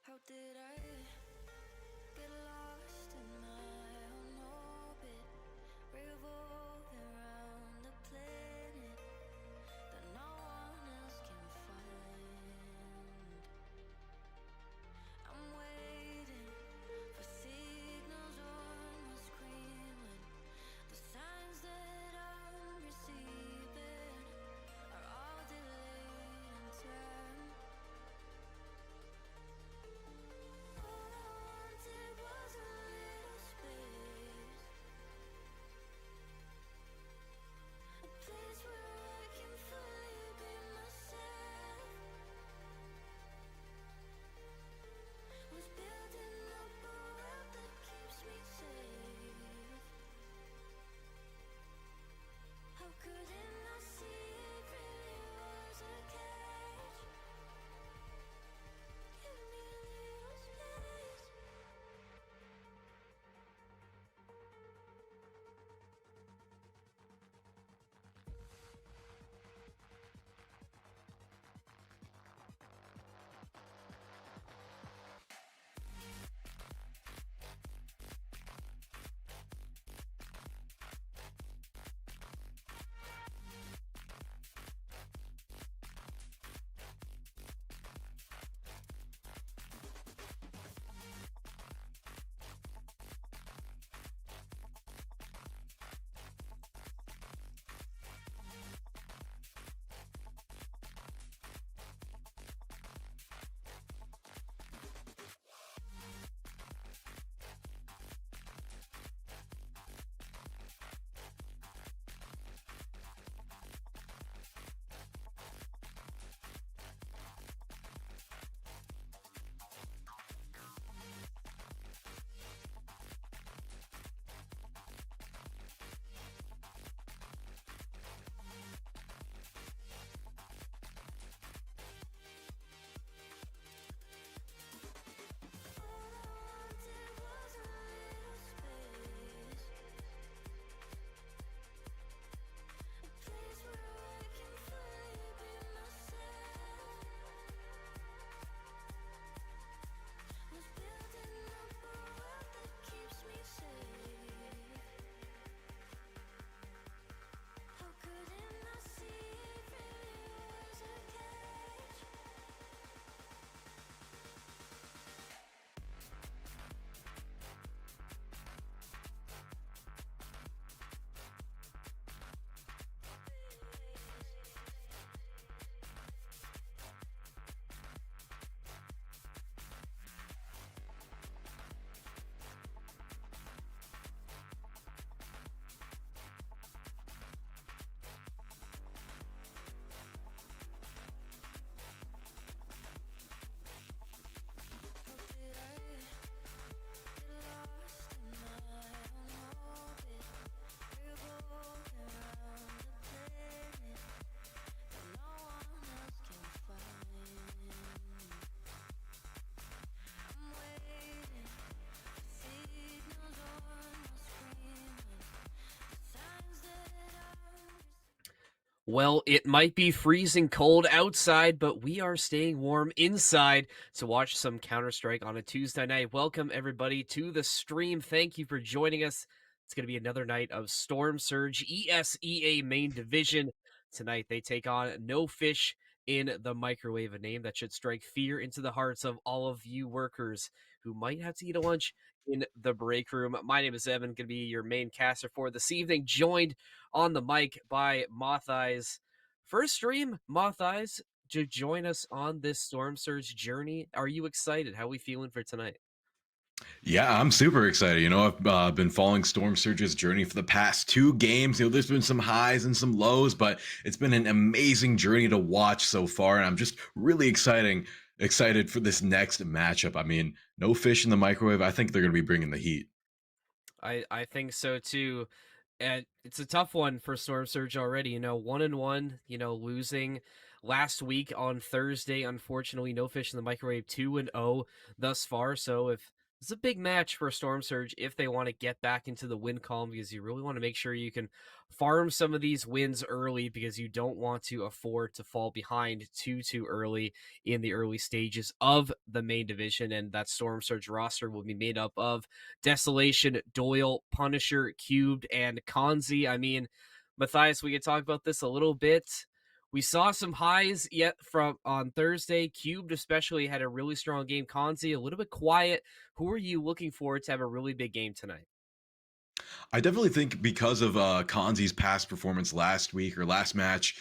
How did I get lost in my own orbit, revolving around the planet that no one else can find? I'm waiting for signals on my screen when the signs that I'm receiving are all delayed in time. Oh, Well, it might be freezing cold outside, but we are staying warm inside to watch some Counter Strike on a Tuesday night. Welcome, everybody, to the stream. Thank you for joining us. It's going to be another night of Storm Surge ESEA main division. Tonight, they take on No Fish in the Microwave, a name that should strike fear into the hearts of all of you workers who might have to eat a lunch in the break room. My name is Evan, going to be your main caster for this evening, joined on the mic by Moth Eyes. First stream, Moth Eyes, to join us on this Storm Surge journey. Are you excited? How are we feeling for tonight? Yeah, I'm super excited. I've been following Storm Surge's journey for the past two games. There's been some highs and some lows, but it's been an amazing journey to watch so far, and I'm just really excited for this next matchup. I mean, no fish in the microwave. I think they're going to be bringing the heat. I think so too. And it's a tough one for Storm Surge already. 1-1, losing last week on Thursday. Unfortunately, no fish in the microwave, 2-0 thus far. So if it's a big match for Storm Surge if they want to get back into the win column, because you really want to make sure you can farm some of these wins early, because you don't want to afford to fall behind too early in the early stages of the main division. And that Storm Surge roster will be made up of Desolation, Doyle, Punisher, Cubed, and Kanzi. I mean, Matthias, we could talk about this a little bit. We saw some highs yet from on Thursday. Cubed especially had a really strong game. Kanzi a little bit quiet. Who are you looking forward to have a really big game tonight? I definitely think because of Kanzi's past performance last week or last match,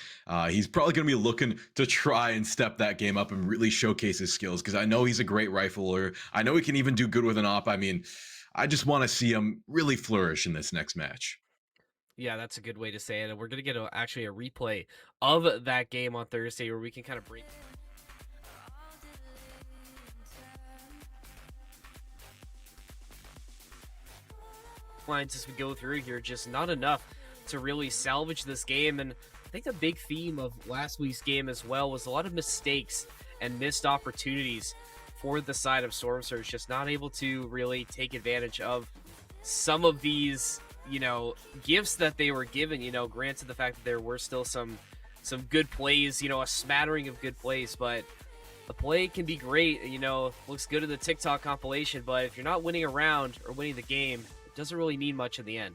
he's probably going to be looking to try and step that game up and really showcase his skills. Because I know he's a great rifler. I know he can even do good with an op. I mean, I just want to see him really flourish in this next match. Yeah, that's a good way to say it. And we're gonna get actually a replay of that game on Thursday where we can kind of break All delayed inside. lines as we go through here, just not enough to really salvage this game. And I think the big theme of last week's game as well was a lot of mistakes and missed opportunities for the side of Storm Surge, just not able to really take advantage of some of these, gifts that they were given. Granted the fact that there were still some good plays, a smattering of good plays, but the play can be great, looks good in the TikTok compilation, but if you're not winning a round or winning the game, it doesn't really mean much in the end.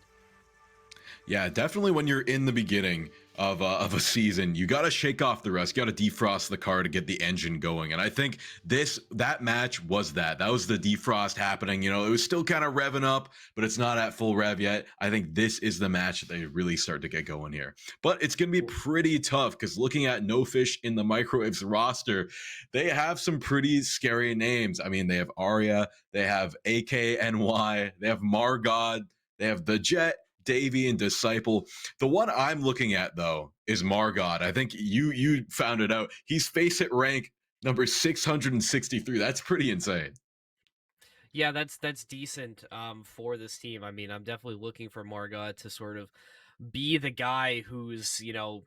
Yeah, definitely when you're in the beginning of a season, you got to shake off the rust. You got to defrost the car to get the engine going. And I think that match was that. That was the defrost happening. It was still kind of revving up, but it's not at full rev yet. I think this is the match that they really start to get going here. But it's going to be pretty tough because looking at No Fish in the Microwaves roster, they have some pretty scary names. I mean, they have Arya, they have AKNY, they have Margod, they have the Jet, Davy, and Disciple. The one I'm looking at though is Margod. I think you found it out. He's face at rank number 663. That's pretty insane. Yeah, that's decent for this team. I mean, I'm definitely looking for Margot to sort of be the guy who's,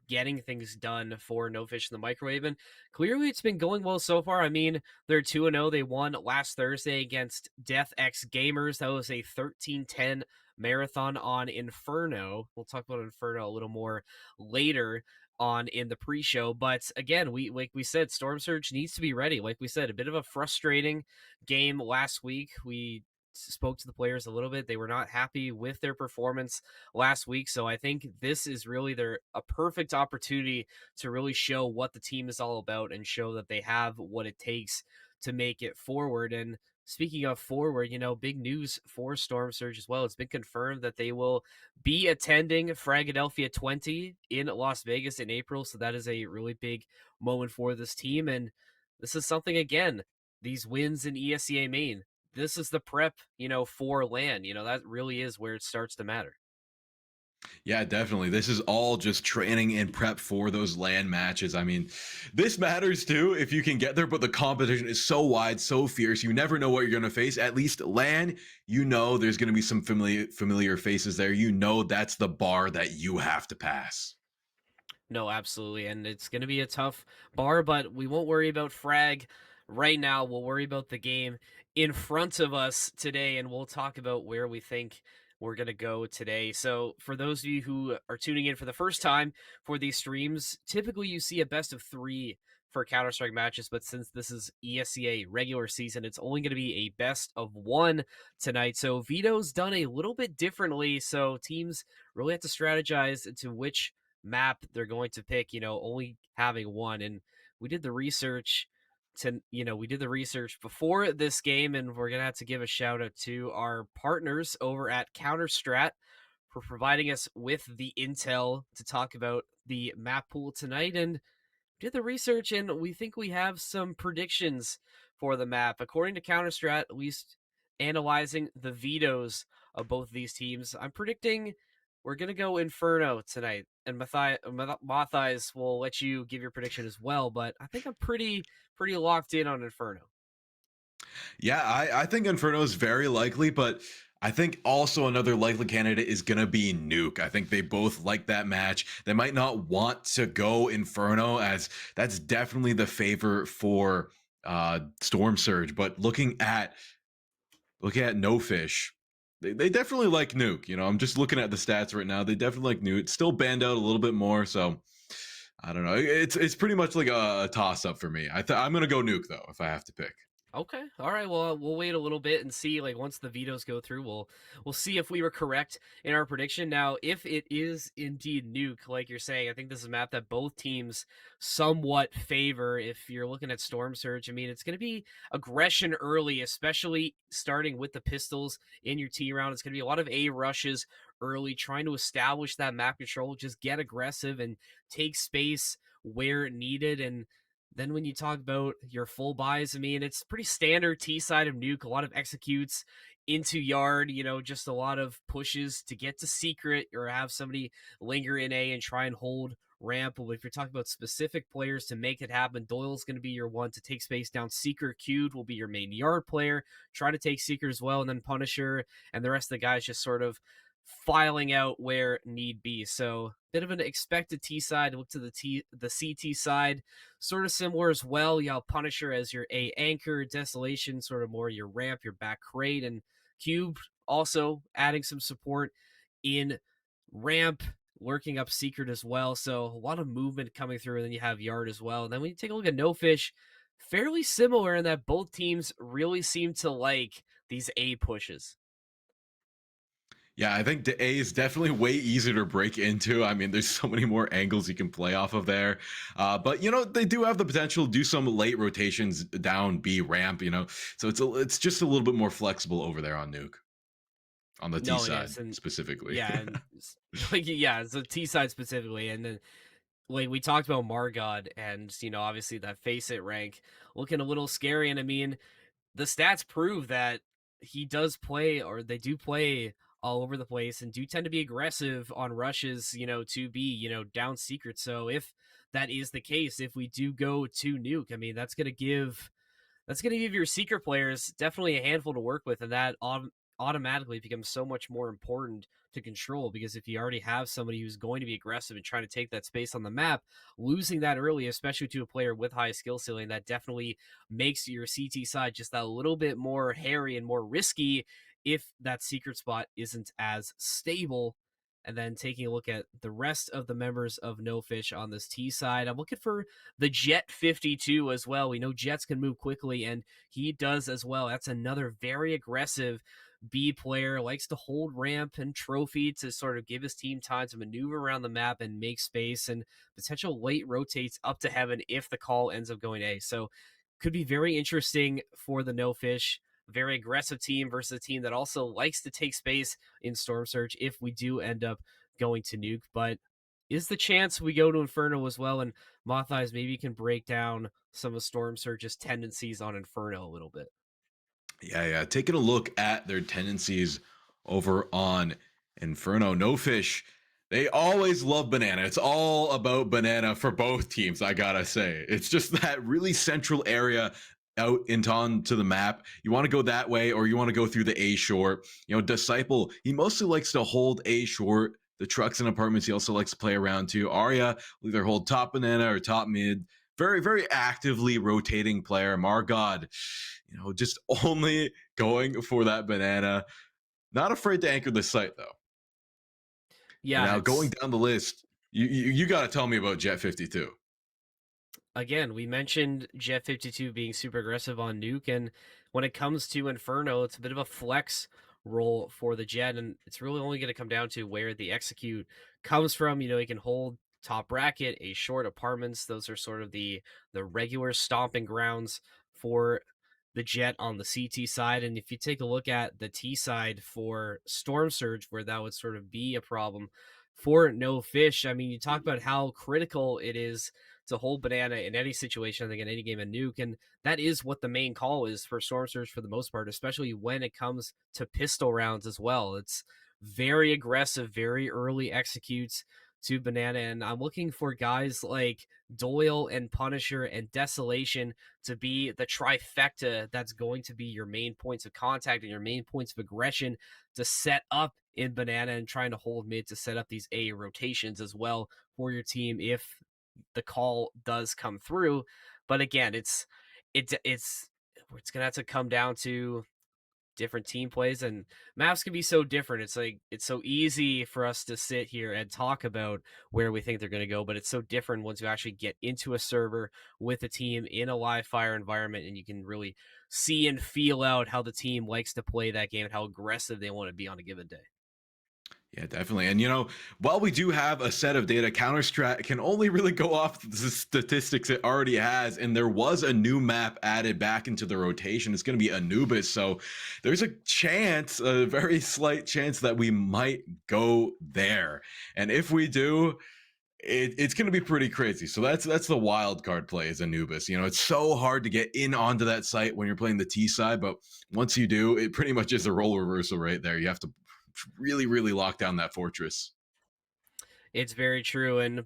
getting things done for No Fish in the Microwave. And clearly it's been going well so far. I mean, they're 2-0. They won last Thursday against Death X Gamers. That was a 13-10 marathon on Inferno. We'll talk about Inferno a little more later on in the pre-show. But again, we like we said, Storm Surge needs to be ready. Like we said, a bit of a frustrating game last week. We spoke to the players a little bit. They were not happy with their performance last week. So I think this is really a perfect opportunity to really show what the team is all about and show that they have what it takes to make it forward. And speaking of forward, big news for Storm Surge as well. It's been confirmed that they will be attending Fragadelphia 20 in Las Vegas in April. So that is a really big moment for this team. And this is something, again, these wins in ESEA main. This is the prep, for LAN. That really is where it starts to matter. Yeah, definitely. This is all just training and prep for those land matches. I mean, this matters too if you can get there, but the competition is so wide, so fierce. You never know what you're going to face. At least land, there's going to be some familiar faces there. That's the bar that you have to pass. No, absolutely. And it's going to be a tough bar, but we won't worry about Frag right now. We'll worry about the game in front of us today, and we'll talk about where we think we're going to go today. So, for those of you who are tuning in for the first time for these streams, typically you see a best of 3 for Counter-Strike matches, but since this is ESEA regular season, it's only going to be a best of 1 tonight. So, Vito's done a little bit differently, so teams really have to strategize into which map they're going to pick, only having one. And we did the research we did the research before this game, and we're gonna have to give a shout out to our partners over at Counterstrat for providing us with the intel to talk about the map pool tonight. And did the research, and we think we have some predictions for the map. According to Counterstrat, at least analyzing the vetoes of both these teams, I'm predicting we're going to go Inferno tonight. And Matthias will let you give your prediction as well, but I think I'm pretty locked in on Inferno. Yeah, I think Inferno is very likely, but I think also another likely candidate is going to be Nuke. I think they both like that match. They might not want to go Inferno, as that's definitely the favor for Storm Surge. But looking at No Fish, they definitely like Nuke. I'm just looking at the stats right now. They definitely like Nuke. It's still banned out a little bit more, so I don't know. It's pretty much like a toss up for me. I'm going to go Nuke though if I have to pick. Okay. All right. Well, we'll wait a little bit and see. Like once the vetoes go through, we'll see if we were correct in our prediction. Now, if it is indeed Nuke, like you're saying, I think this is a map that both teams somewhat favor. If you're looking at Storm Surge, I mean, it's going to be aggression early, especially starting with the pistols in your T round. It's going to be a lot of A rushes early, trying to establish that map control, just get aggressive and take space where needed. And then when you talk about your full buys, I mean, it's pretty standard T side of Nuke, a lot of executes into yard, just a lot of pushes to get to secret or have somebody linger in A and try and hold ramp. But if you're talking about specific players to make it happen, Doyle's going to be your one to take space down. Seeker Q'd will be your main yard player. Try to take Seeker as well, and then Punisher and the rest of the guys just sort of filing out where need be. So bit of an expected T side. Look to the CT side, sort of similar as well. You have Punisher as your A anchor, Desolation sort of more your ramp, your back crate, and Cube also adding some support in ramp, lurking up Secret as well. So a lot of movement coming through, and then you have Yard as well. And then when you take a look at No Fish, fairly similar in that both teams really seem to like these A pushes. Yeah, I think the A is definitely way easier to break into. I mean, there's so many more angles you can play off of there. But they do have the potential to do some late rotations down B ramp. So it's just a little bit more flexible over there on Nuke, on the T side specifically. Yeah, and it's the T side specifically, and then like we talked about Margod, and obviously that Face It rank looking a little scary. And I mean, the stats prove that he does play, or they do play all over the place and do tend to be aggressive on rushes, to be, down secret. So if that is the case, if we do go to Nuke, I mean, that's going to give your secret players definitely a handful to work with, and that automatically becomes so much more important to control, because if you already have somebody who's going to be aggressive and trying to take that space on the map, losing that early, especially to a player with high skill ceiling, that definitely makes your CT side just that little bit more hairy and more risky if that secret spot isn't as stable. And then taking a look at the rest of the members of No Fish on this T side, I'm looking for the Jet 52 as well. We know Jets can move quickly, and he does as well. That's another very aggressive B player, likes to hold ramp and trophy to sort of give his team time to maneuver around the map and make space, and potential late rotates up to heaven if the call ends up going A. So could be very interesting for the No Fish. Very aggressive team versus a team that also likes to take space in Storm Surge if we do end up going to Nuke. But is the chance we go to Inferno as well? And Matthias, maybe you can break down some of Storm Surge's tendencies on Inferno a little bit. Yeah. Taking a look at their tendencies over on Inferno, No Fish, they always love banana. It's all about banana for both teams, I gotta say. It's just that really central area out into onto the map. You want to go that way, or you want to go through the A short. Disciple, he mostly likes to hold A short. The trucks and apartments, he also likes to play around too. Arya will either hold top banana or top mid. Very, very actively rotating player. Margod, just only going for that banana. Not afraid to anchor the site though. And Yeah, now going it's down the list, you got to tell me about Jet 52. again, we mentioned Jet 52 being super aggressive on Nuke, and when it comes to Inferno, it's a bit of a flex role for the Jet, and it's really only going to come down to where the execute comes from. You know, he can hold top bracket, a short apartments. Those are sort of the regular stomping grounds for the Jet on the CT side. And if you take a look at the T side for Storm Surge, where that would sort of be a problem for No Fish, I mean, you talk about how critical it is to hold Banana in any situation, I think in any game of Nuke, and that is what the main call is for Storm Surge for the most part, especially when it comes to pistol rounds as well. It's very aggressive, very early executes to Banana, and I'm looking for guys like Doyle and Punisher and Desolation to be the trifecta that's going to be your main points of contact and your main points of aggression to set up in Banana, and trying to hold mid to set up these A rotations as well for your team if the call does come through. But again, it's gonna have to come down to different team plays, and maps can be so different. It's like it's so easy for us to sit here and talk about where we think they're going to go, but it's so different once you actually get into a server with a team in a live fire environment, and you can really see and feel out how the team likes to play that game and how aggressive they want to be on a given day. Yeah, definitely. And while we do have a set of data, Counter-Strat can only really go off the statistics it already has. And there was a new map added back into the rotation. It's going to be Anubis. So there's a chance, a very slight chance, that we might go there. And if we do, it's going to be pretty crazy. So that's the wild card play is Anubis. It's so hard to get in onto that site when you're playing the T side, but once you do, it pretty much is a role reversal right there. You have to really, really lock down that fortress. It's very true. And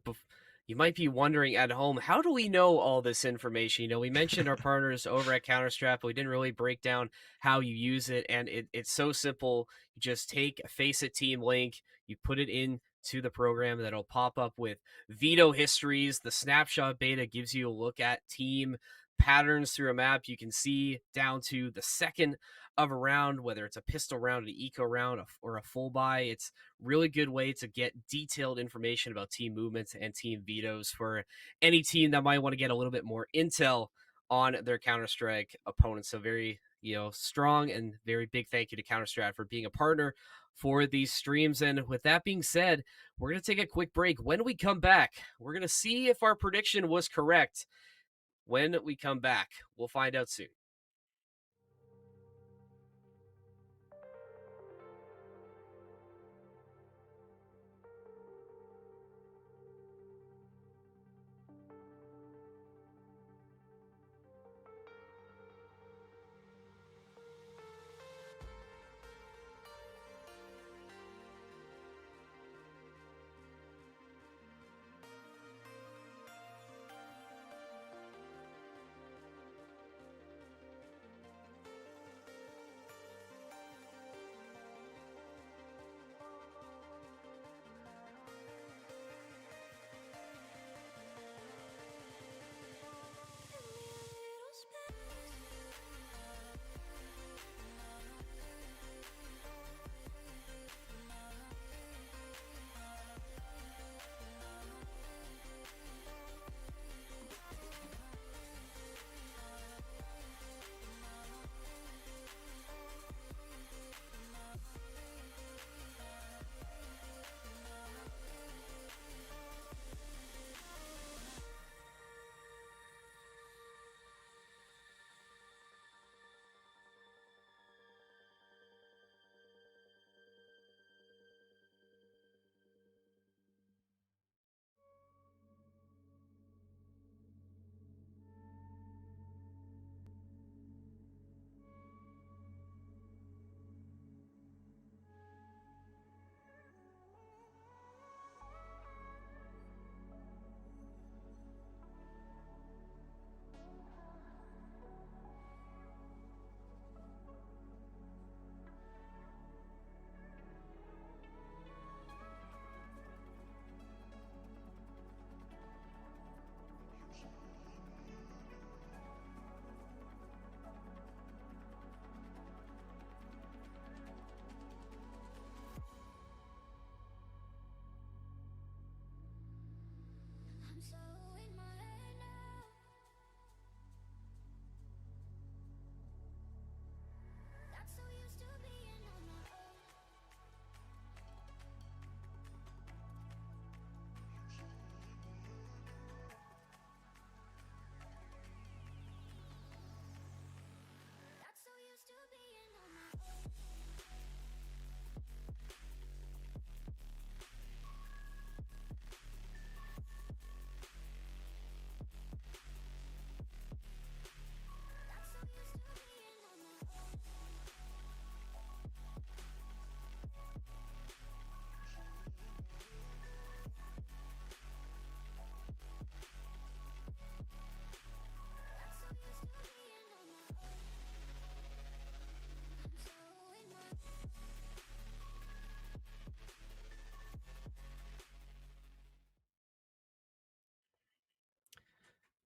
you might be wondering at home, how do we know all this information? You know, we mentioned our partners over at Counterstrap, but we didn't really break down how you use it. And it's so simple. You just take a Faceit team link, you put it in to the program that'll pop up with veto histories. The snapshot beta gives you a look at team patterns through a map. You can see down to the second of a round, whether it's a pistol round, an eco round, or a full buy. It's really good way to get detailed information about team movements and team vetoes for any team that might want to get a little bit more intel on their Counter-Strike opponents. So very, strong and very big thank you to Counter-Strat for being a partner for these streams. And with that being said, we're going to take a quick break. When we come back, we're going to see if our prediction was correct. When we come back, we'll find out soon.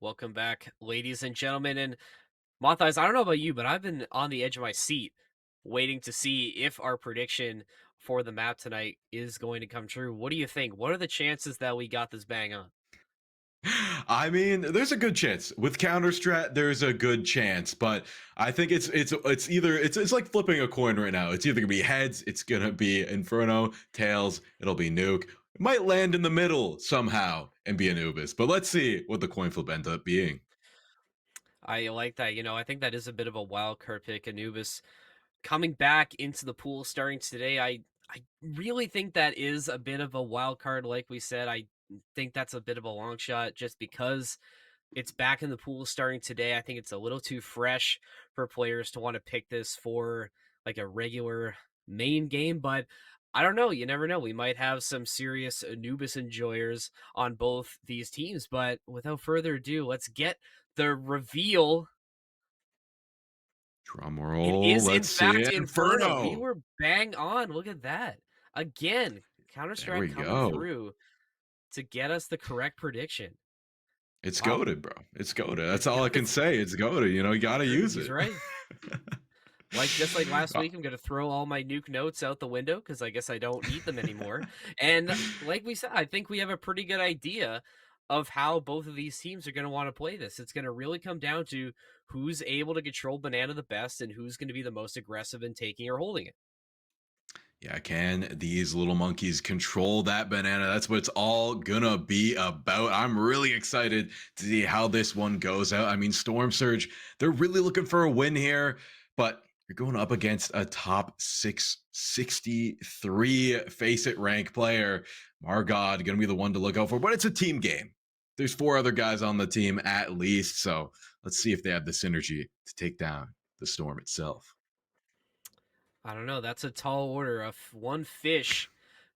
Welcome back, ladies and gentlemen. And Matthias, I don't know about you, but I've been on the edge of my seat waiting to see if our prediction for the map tonight is going to come true. What do you think? What are the chances that we got this bang on? I mean, there's a good chance with counter strat. There's a good chance, but I think it's like flipping a coin right now. It's either gonna be heads, it's gonna be Inferno, tails, it'll be Nuke. It might land in the middle somehow and be Anubis, but let's see what the coin flip ends up being. I like that. I think that is a bit of a wild card pick. Anubis coming back into the pool starting today. I really think that is a bit of a wild card. Like we said, I think that's a bit of a long shot just because it's back in the pool starting today. I think it's a little too fresh for players to want to pick this for like a regular main game, but I don't know. You never know. We might have some serious Anubis enjoyers on both these teams. But without further ado, let's get the reveal. Drum It roll. is, in Let's see fact, Inferno. We Inferno. were bang on. Look at that. Again, Counter There Strike we coming go. through to get us the correct prediction. It's Wow. goaded, bro. It's goaded. That's It's all I can it's say. It's goaded. You gotta true. use He's it. right. Just like last Uh, week, I'm going to throw all my nuke notes out the window because I guess I don't need them anymore. And like we said, I think we have a pretty good idea of how both of these teams are going to want to play this. It's going to really come down to who's able to control Banana the best and who's going to be the most aggressive in taking or holding it. Yeah, can these little monkeys control that banana? That's what it's all gonna be about. I'm really excited to see how this one goes out. I mean, Storm Surge, they're really looking for a win here, but you're going up against a top 663 face it rank player. Margod gonna be the one to look out for, but it's a team game. There's 4 other guys on the team at least, so let's see if they have the synergy to take down the Storm itself. I don't know. That's a tall order of one fish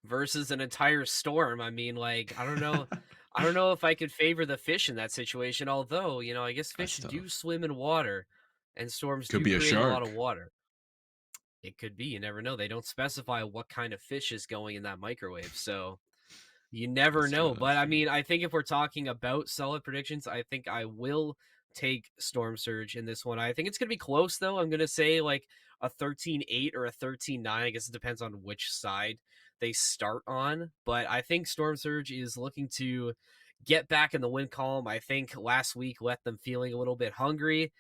versus an entire storm. I mean, like, I don't know. I don't know if I could favor the fish in that situation. Although, I guess fish That's do tough. swim in water, and storms Could do be a create a lot of shark. water. It could be. You never know. They don't specify what kind of fish is going in that microwave, so you never That's true. know. But That's I true. mean, I think if we're talking about solid predictions, I think I will take Storm Surge in this one. I think it's going to be close, though. I'm going to say like a 13-8 or a 13-9. I guess it depends on which side they start on. But I think Storm Surge is looking to get back in the win column. I think last week left them feeling a little bit hungry,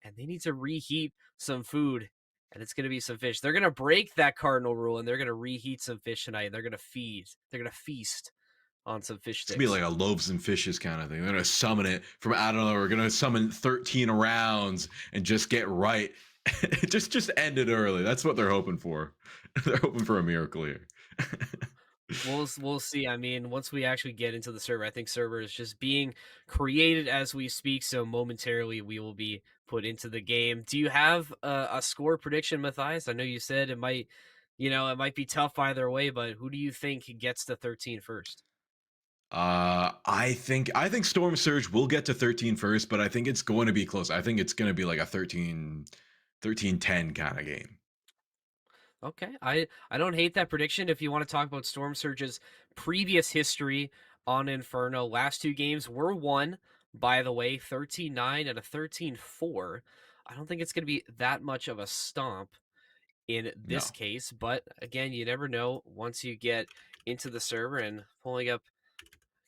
and they need to reheat some food. And it's going to be some fish. They're going to break that cardinal rule, and they're going to reheat some fish tonight. And they're going to feed. They're going to feast on some fish It's gonna be sticks. like a loaves and fishes kind of thing. They're gonna summon it from out of nowhere. We're gonna summon 13 rounds and just get right. just end it early. That's what they're hoping for. They're hoping for a miracle here. We'll see. I mean, once we actually get into the server, I think server is just being created as we speak. So momentarily, we will be put into the game. Do you have a score prediction, Matthias? I know you said it might, it might be tough either way, but who do you think gets to 13 first? I think Storm Surge will get to 13 first, but I think it's going to be close. I think it's going to be like a 13-10 kind of game. Okay, I don't hate that prediction. If you want to talk about Storm Surge's previous history on Inferno, last two games were won, by the way, 13-9 and a 13-4. I don't think it's going to be that much of a stomp in this No. case, but again, you never know once you get into the server. And pulling up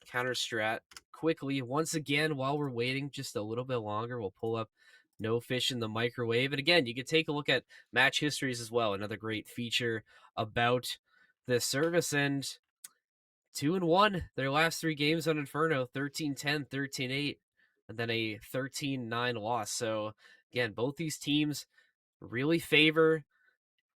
counter strat quickly once again while we're waiting just a little bit longer, we'll pull up no fish in the microwave. And again, you can take a look at match histories as well, another great feature about this service. And 2-1 their last three games on Inferno, 13-10, 13-8, and then a 13-9 loss. So again, both these teams really favor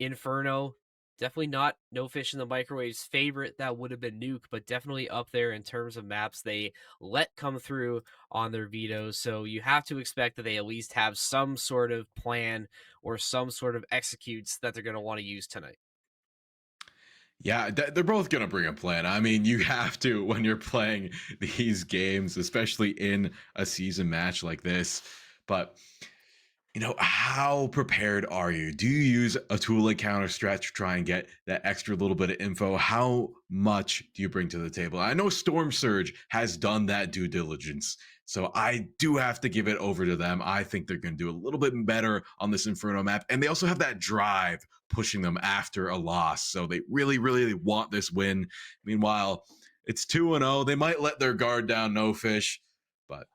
Inferno. Definitely not No Fish in the Microwave's favorite. That would have been Nuke, but definitely up there in terms of maps they let come through on their vetoes. So you have to expect that they at least have some sort of plan or some sort of executes that they're going to want to use tonight. Yeah, they're both going to bring a plan. I mean, you have to when you're playing these games, especially in a season match like this. But How prepared are you? Do you use a tool like Counter Strat to try and get that extra little bit of info? How much do you bring to the table? I know Storm Surge has done that due diligence, so I do have to give it over to them. I think they're going to do a little bit better on this Inferno map, and they also have that drive pushing them after a loss, so they really, really want this win. Meanwhile, it's 2-0. They might let their guard down, no fish, but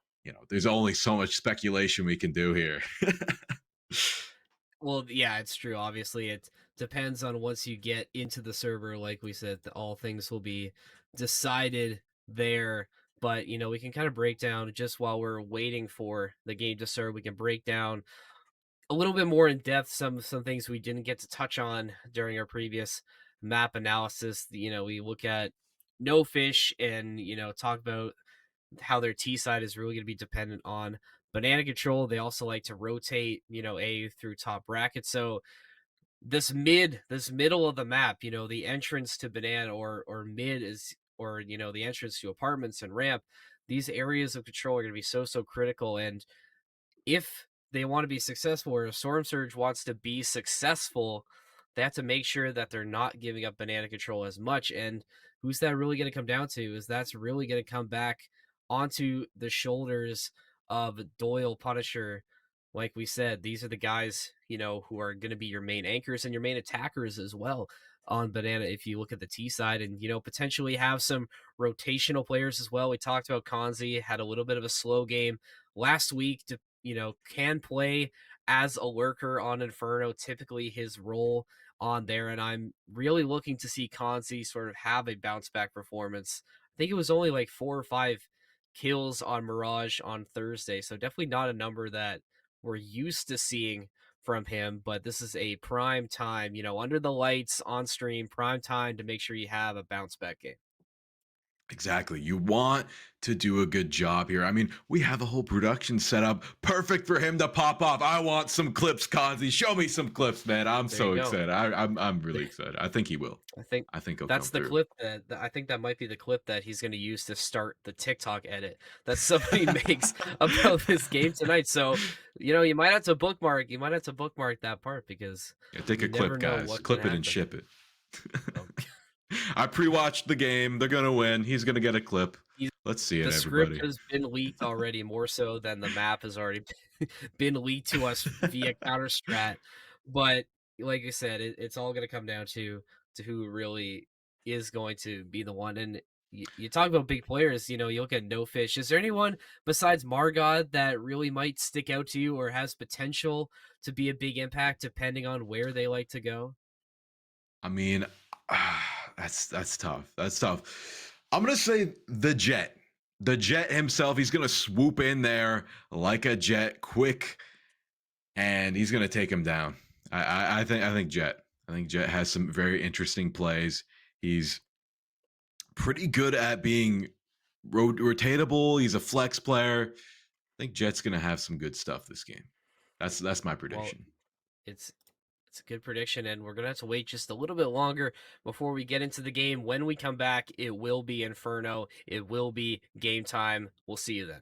there's only so much speculation we can do here. Well, yeah, it's true. Obviously, it depends on once you get into the server. Like we said, all things will be decided there. But we can kind of break down just while we're waiting for the game to start. We can break down a little bit more in depth some things we didn't get to touch on during our previous map analysis. We look at no fish and talk about how their T side is really going to be dependent on banana control. They also like to rotate, A through top bracket. So this middle of the map, the entrance to banana or mid is or the entrance to apartments and ramp. These areas of control are going to be so critical, and if they want to be successful or if Storm Surge wants to be successful, they have to make sure that they're not giving up banana control as much. And who's that really going to come down to? Is that's really going to come back onto the shoulders of Doyle, Punisher. Like we said, these are the guys, who are going to be your main anchors and your main attackers as well on banana if you look at the T side, and potentially have some rotational players as well. We talked about Kanzi had a little bit of a slow game last week to can play as a lurker on Inferno, typically his role on there. And I'm really looking to see Kanzi sort of have a bounce back performance. I think it was only like 4 or 5 kills on Mirage on Thursday. So definitely not a number that we're used to seeing from him, but this is a prime time, under the lights on stream, prime time to make sure you have a bounce back game. Exactly. You want to do a good job here. I mean, we have a whole production set up perfect for him to pop off. I want some clips, Kanzi. Show me some clips, man. I'm There you so go. excited. I'm really excited. I think he will. I think I think he'll come that's the through. clip I think that might be the clip that he's going to use to start the TikTok edit that somebody makes about this game tonight. So, you might have to bookmark. You might have to bookmark that part because Yeah, take a you never clip, know guys. what can Clip it and happen. ship it. So, I pre-watched the game. They're gonna win. He's gonna get a clip. he's, Let's see it, the script everybody. has been leaked already, more so than the map has already been leaked to us via Counter Strat. But like I said, it's all going to come down to who really is going to be the one. And you talk about big players, you look at No Fish. Is there anyone besides Margot that really might stick out to you or has potential to be a big impact depending on where they like to go? I mean, that's tough. That's tough. I'm gonna say the Jet. The Jet himself. He's gonna swoop in there like a jet, quick, and he's gonna take him down. I think Jet. I think Jet has some very interesting plays. He's pretty good at being rotatable. He's a flex player. I think Jet's gonna have some good stuff this game. That's my Well, prediction. it's it's a good prediction, and we're gonna have to wait just a little bit longer before we get into the game. When we come back, it will be Inferno. It will be game time. We'll see you then.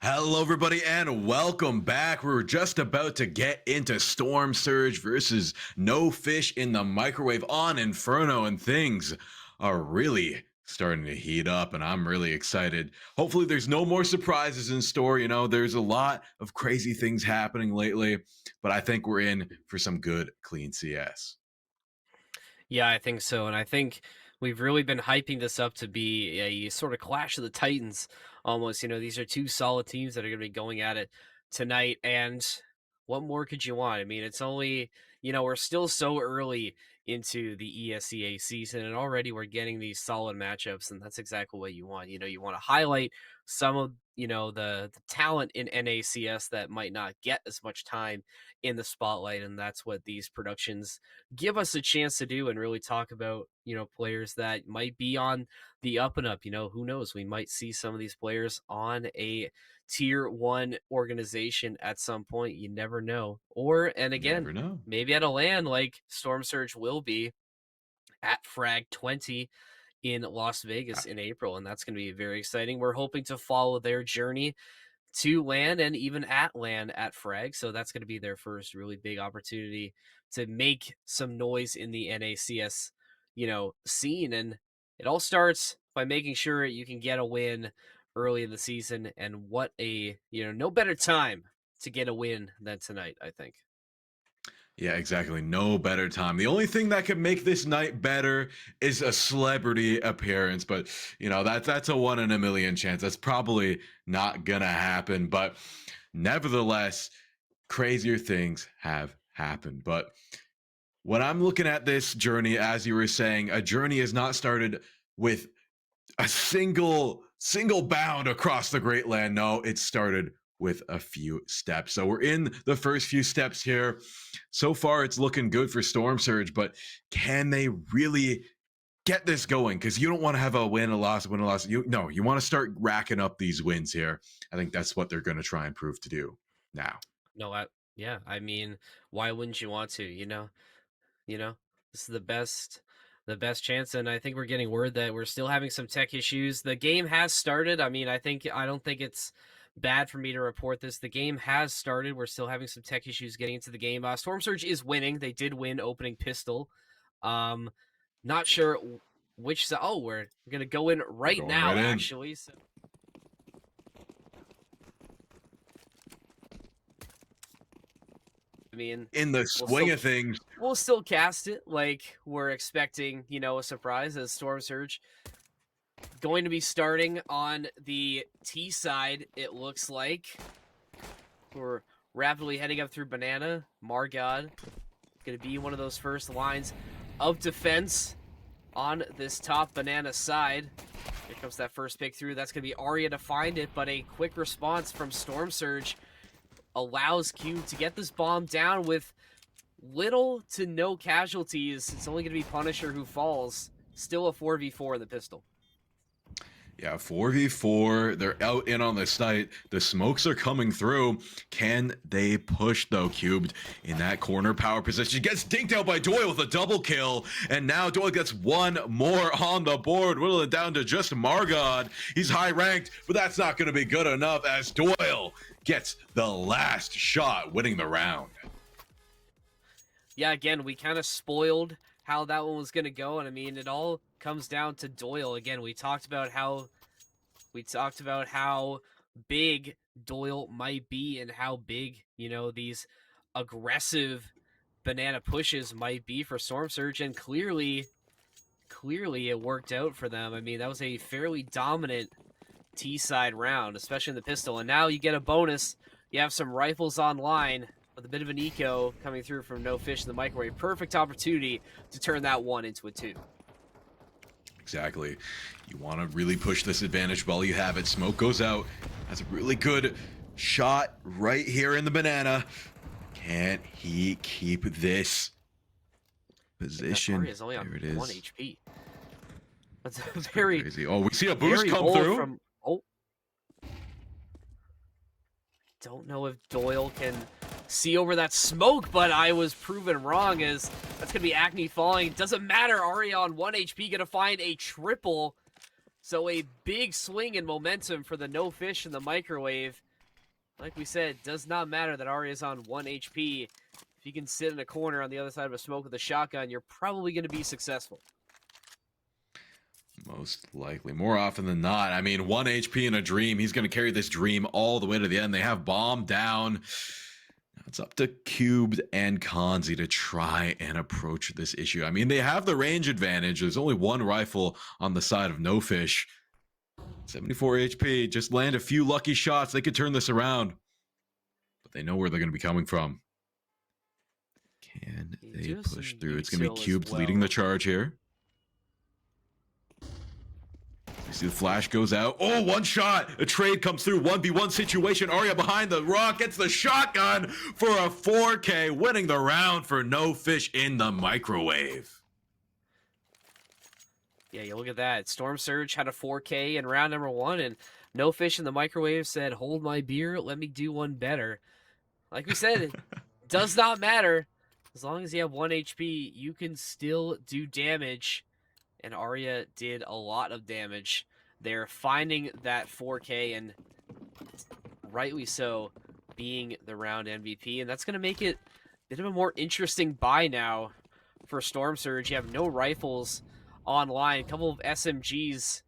Hello, everybody, and welcome back. We're just about to get into Storm Surge versus No Fish in the Microwave on Inferno, and things are really starting to heat up, and I'm really excited. Hopefully, there's no more surprises in store. You know, there's a lot of crazy things happening lately, but I think we're in for some good, clean CS. Yeah, I think so. And I think we've really been hyping this up to be a sort of clash of the Titans almost. These are two solid teams that are going to be going at it tonight. And what more could you want? I mean, it's only, we're still so early into the ESEA season, and already we're getting these solid matchups. And that's exactly what you want. You want to highlight some of, the talent in NACS that might not get as much time in the spotlight. And that's what these productions give us a chance to do, and really talk about, players that might be on the up and up. Who knows? We might see some of these players on a tier 1 organization at some point. You never know. And You again, never know. maybe at a LAN like Storm Surge will be at Frag 20 in Las Vegas in April, and that's going to be very exciting. We're hoping to follow their journey to LAN and even at LAN at Frag. So that's going to be their first really big opportunity to make some noise in the NACS, scene. And it all starts by making sure you can get a win early in the season. And what a, no better time to get a win than tonight, I think. Yeah, exactly. No better time. The only thing that could make this night better is a celebrity appearance, but that's a 1 in a million chance. That's probably not gonna happen. But nevertheless, crazier things have happened. But when I'm looking at this journey, as you were saying, a journey is not started with a single bound across the Great Land. No, it started with a few steps. So we're in the first few steps here. So far, it's looking good for Storm Surge, but can they really get this going? Because you don't want to have a win, a loss, win, a loss. You want to start racking up these wins here. I think that's what they're going to try and prove to do now. No, yeah, I mean, why wouldn't you want to? This is the best chance. And I think we're getting word that we're still having some tech issues. The game has started. I mean, I don't think it's bad for me to report this. The game has started. We're still having some tech issues getting into the game. Storm Surge is winning. They did win opening pistol. Not sure which side. Oh, we're gonna go in right now, actually. So I mean, in the swing of things, we'll still cast it like we're expecting, a surprise, as Storm Surge going to be starting on the T side, it looks like. We're rapidly heading up through Banana. Margod going to be one of those first lines of defense on this top Banana side. Here comes that first pick through. That's going to be Arya to find it, but a quick response from Storm Surge allows Cube to get this bomb down with little to no casualties. It's only going to be Punisher who falls. Still a 4v4 in the pistol. Yeah, 4v4. They're out in on the site. The smokes are coming through. Can they push, though? Cubed in that corner power position. Gets dinked out by Doyle with a double kill. And now Doyle gets one more on the board. Whittling it down to just Margod. He's high ranked, but that's not going to be good enough as Doyle gets the last shot, winning the round. Yeah, again, we kind of spoiled how that one was going to go. And I mean, it all comes down to Doyle. Again, we talked about how big Doyle might be and how big, these aggressive Banana pushes might be for Storm Surge, and clearly it worked out for them. I mean, that was a fairly dominant T-side round, especially in the pistol. And now you get a bonus. You have some rifles online with a bit of an eco coming through from No Fish in the Microwave. Perfect opportunity to turn that 1 into a 2. Exactly. You want to really push this advantage while you have it. Smoke goes out. That's a really good shot right here in the Banana. Can he keep this position? Is only on there it is. 1 HP. That's a very crazy. Oh, we see a boost come through. Don't know if Doyle can see over that smoke, but I was proven wrong, as that's going to be Acne falling. It doesn't matter. Arya on 1 HP going to find a triple. So a big swing in momentum for the No Fish in the Microwave. Like we said, it does not matter that Arya's on 1 HP. If you can sit in a corner on the other side of a smoke with a shotgun, you're probably going to be successful. Most likely, more often than not. I mean, 1 HP in a dream. He's going to carry this dream all the way to the end. They have bomb down. Now it's up to Cubed and Kanzi to try and approach this issue. I mean, they have the range advantage. There's only one rifle on the side of No Fish. 74 HP. Just land a few lucky shots. They could turn this around. But they know where they're going to be coming from. Can they push through? It's going to be Cubed leading the charge here. You see the flash goes out. Oh, one shot. A trade comes through. 1v1 situation. Arya behind the rock gets the shotgun for a 4K, winning the round for No Fish in the microwave. Yeah, you look at that. Storm Surge had a 4K in round number 1, and No Fish in the microwave said, hold my beer, let me do one better. Like we said, it does not matter. As long as you have 1 HP, you can still do damage. And Arya did a lot of damage. They're finding that 4K, and rightly so, being the round MVP. And that's going to make it a bit of a more interesting buy now for Storm Surge. You have no rifles online, a couple of SMGs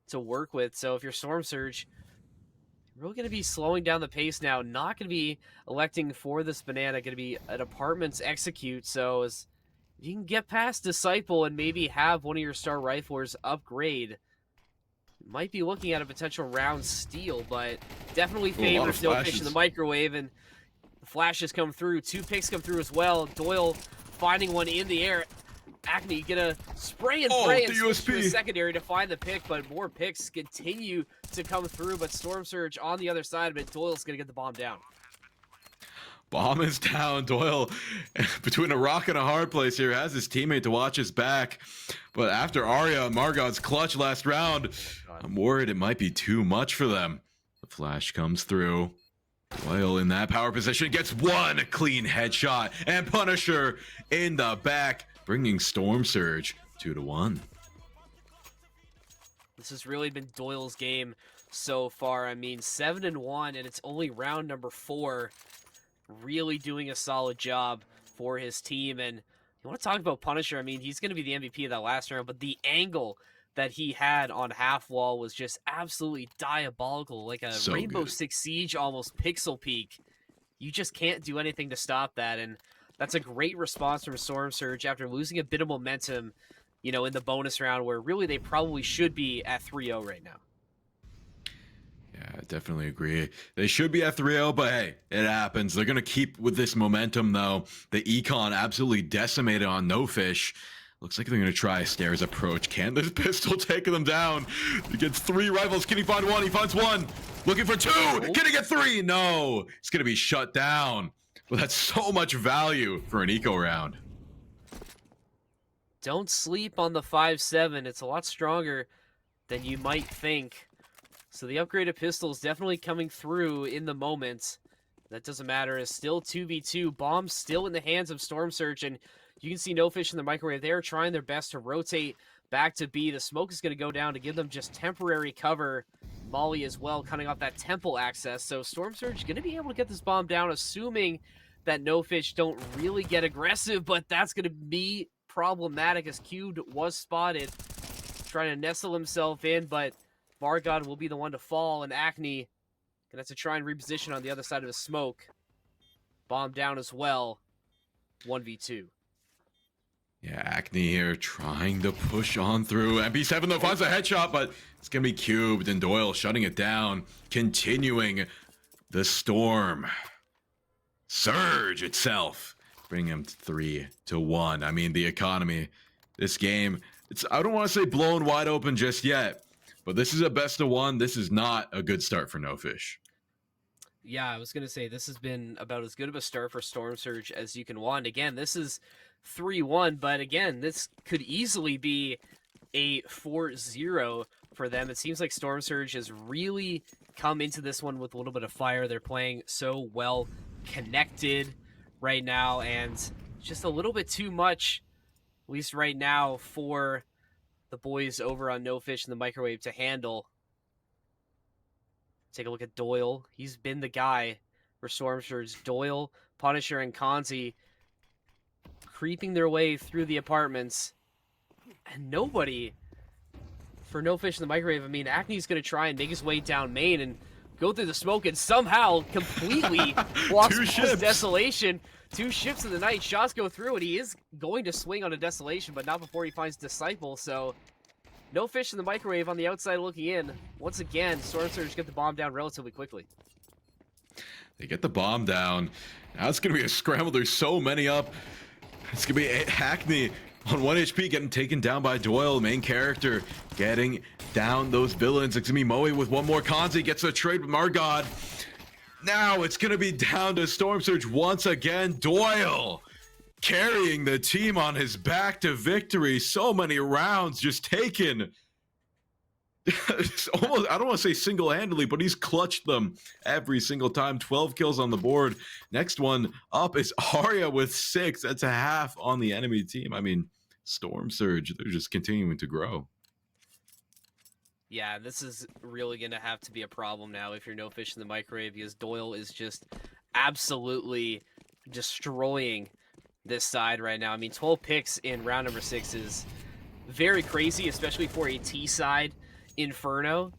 to work with. So if you're Storm Surge, you're really going to be slowing down the pace now. Not going to be electing for this banana. Going to be an Apartments execute. So as you can get past Disciple and maybe have one of your star riflers upgrade, you might be looking at a potential round steal, but definitely favors No Fish in the microwave, and the flashes come through. 2 picks come through as well. Doyle finding one in the air. Acme gonna spray and pray and switch to a secondary to find the pick, but more picks continue to come through, but Storm Surge on the other side of it. Doyle's gonna get the bomb down. Bomb is down. Doyle, between a rock and a hard place here, has his teammate to watch his back. But after Arya and Margot's clutch last round, I'm worried it might be too much for them. The flash comes through. Doyle in that power position gets one clean headshot, and Punisher in the back, bringing Storm Surge 2-1. This has really been Doyle's game so far. I mean, 7-1, and it's only round number 4. Really doing a solid job for his team. And you want to talk about Punisher, I mean, he's going to be the MVP of that last round, but the angle that he had on half wall was just absolutely diabolical, like a Rainbow Six Siege almost pixel peak. You just can't do anything to stop that, and that's a great response from Storm Surge after losing a bit of momentum, you know, in the bonus round, where really they probably should be at 3-0 right now. Yeah, I definitely agree. They should be at 3-0, but hey, it happens. They're going to keep with this momentum, though. The Econ absolutely decimated on No Fish. Looks like they're going to try a stairs approach. Can this pistol take them down? He gets 3 rifles. Can he find one? He finds one. Looking for 2. Can he get 3? No. It's going to be shut down. Well, that's so much value for an eco round. Don't sleep on the 5.7. It's a lot stronger than you might think. So the upgraded pistol is definitely coming through in the moment. That doesn't matter. It's still 2v2. Bombs still in the hands of Storm Surge, and you can see No Fish in the microwave. They're trying their best to rotate back to B. The smoke is going to go down to give them just temporary cover. Molly as well, cutting off that temple access. So Storm Surge is going to be able to get this bomb down, assuming that No Fish don't really get aggressive, but that's going to be problematic as Cubed was spotted, trying to nestle himself in, but Margot will be the one to fall, and Acne gonna have to try and reposition on the other side of the smoke. Bomb down as well. 1v2. Yeah, Acne here trying to push on through. MP7 though finds a headshot, but it's gonna be Cubed, and Doyle shutting it down, continuing the storm. Surge itself, bring him 3-1. I mean, the economy, this game, I don't want to say blown wide open just yet, but this is a best of 1. This is not a good start for No Fish. Yeah, I was going to say this has been about as good of a start for Storm Surge as you can want. Again, this is 3-1, but again, this could easily be a 4-0 for them. It seems like Storm Surge has really come into this one with a little bit of fire. They're playing so well connected right now, and just a little bit too much, at least right now, for the boys over on No Fish in the microwave to handle. Take a look at Doyle. He's been the guy for Storm Surge. Doyle, Punisher, and Kanzi creeping their way through the apartments. And nobody for No Fish in the Microwave. I mean, Acme's going to try and make his way down main and go through the smoke and somehow completely walks past Desolation. 2 ships in the night. Shots go through, and he is going to swing on a Desolation, but not before he finds Disciple. So, No Fish in the Microwave on the outside looking in. Once again, Storm Surge get the bomb down relatively quickly. They get the bomb down. Now it's going to be a scramble. There's so many up. It's going to be Hackney on 1 HP getting taken down by Doyle, main character, getting down those villains. It's going to be Moe with one more. Kanzi gets a trade with Margod. Now it's going to be down to Storm Surge once again. Doyle carrying the team on his back to victory. So many rounds just taken. Almost, I don't want to say single-handedly, but he's clutched them every single time. 12 kills on the board. Next one up is Arya with 6. That's a half on the enemy team. I mean, Storm Surge, they're just continuing to grow. Yeah, this is really going to have to be a problem now if you're No Fish in the Microwave, because Doyle is just absolutely destroying this side right now. I mean, 12 picks in round number 6 is very crazy, especially for a T side Inferno.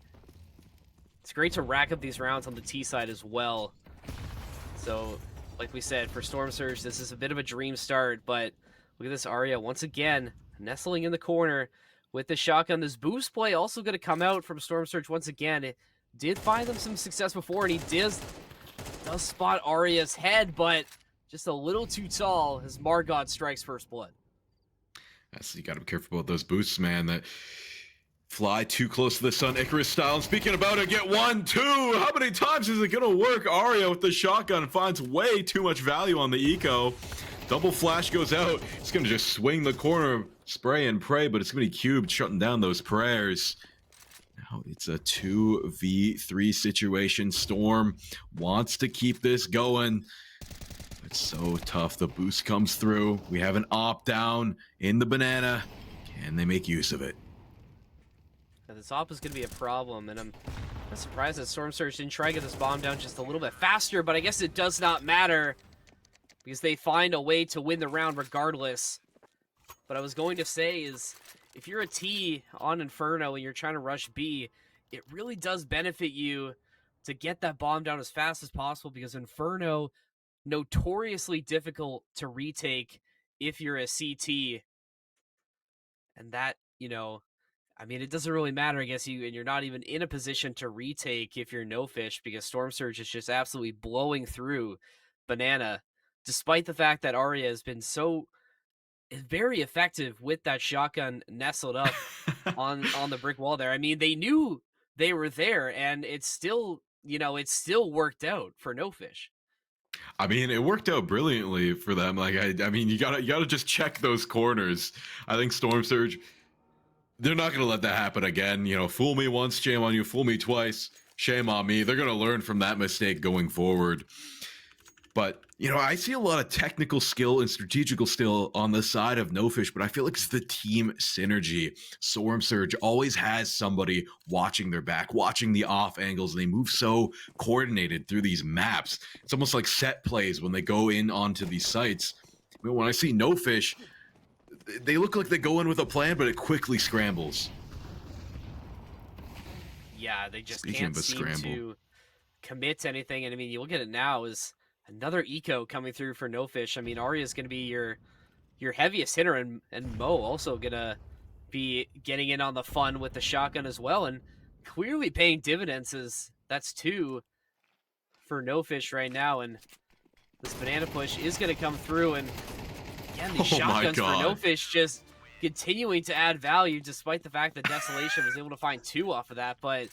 It's great to rack up these rounds on the T side as well. So, like we said, for Storm Surge, this is a bit of a dream start, but look at this Arya once again nestling in the corner with the shotgun. This boost play also going to come out from Storm Surge once again. It did find them some success before, and he does spot Arya's head, but just a little too tall as Margod strikes first blood. So you got to be careful about those boosts, man. That fly too close to the sun, Icarus style. And speaking about it, get 1, 2. How many times is it going to work? Arya with the shotgun finds way too much value on the eco. Double flash goes out. He's going to just swing the corner, spray and pray, but it's going to be cubed, shutting down those prayers. Now it's a 2v3 situation. Storm wants to keep this going. It's so tough. The boost comes through. We have an op down in the banana. Can they make use of it? Now, this op is going to be a problem, and I'm surprised that Storm Surge didn't try to get this bomb down just a little bit faster, but I guess it does not matter because they find a way to win the round regardless. What I was going to say is, if you're a T on Inferno and you're trying to rush B, it really does benefit you to get that bomb down as fast as possible, because Inferno, notoriously difficult to retake if you're a CT. And that, you know, I mean, it doesn't really matter, I guess, and you're not even in a position to retake if you're No Fish, because Storm Surge is just absolutely blowing through Banana, despite the fact that Arya has been so very effective with that shotgun nestled up on the brick wall there. I mean, they knew they were there, and it's still, you know, it still worked out for No Fish. I mean, it worked out brilliantly for them. Like, I mean, you gotta just check those corners. I think Storm Surge, they're not gonna let that happen again. You know, fool me once, shame on you. Fool me twice, shame on me. They're gonna learn from that mistake going forward. But, you know, I see a lot of technical skill and strategical skill on the side of No Fish, but I feel like it's the team synergy. Storm Surge always has somebody watching their back, watching the off angles. They move so coordinated through these maps. It's almost like set plays when they go in onto these sites. I mean, when I see No Fish, they look like they go in with a plan, but it quickly scrambles. Yeah, they just can't seem to commit to anything. And I mean, you look at it now as another eco coming through for No Fish. I mean, Arya is going to be your heaviest hitter, and Mo also going to be getting in on the fun with the shotgun as well, and clearly paying dividends, as that's 2 for No Fish right now. And this banana push is going to come through, and again, these shotguns for No Fish just continuing to add value, despite the fact that Desolation was able to find 2 off of that. But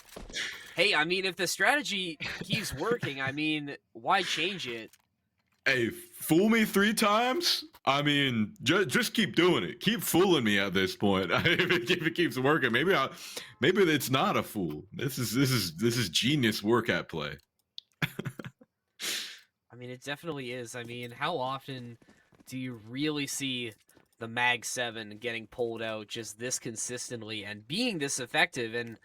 hey, I mean, if the strategy keeps working, I mean, why change it? Hey, fool me 3 times? I mean, just keep doing it. Keep fooling me at this point. if it keeps working, maybe it's not a fool. This is genius work at play. I mean, it definitely is. I mean, how often do you really see the Mag 7 getting pulled out just this consistently and being this effective? And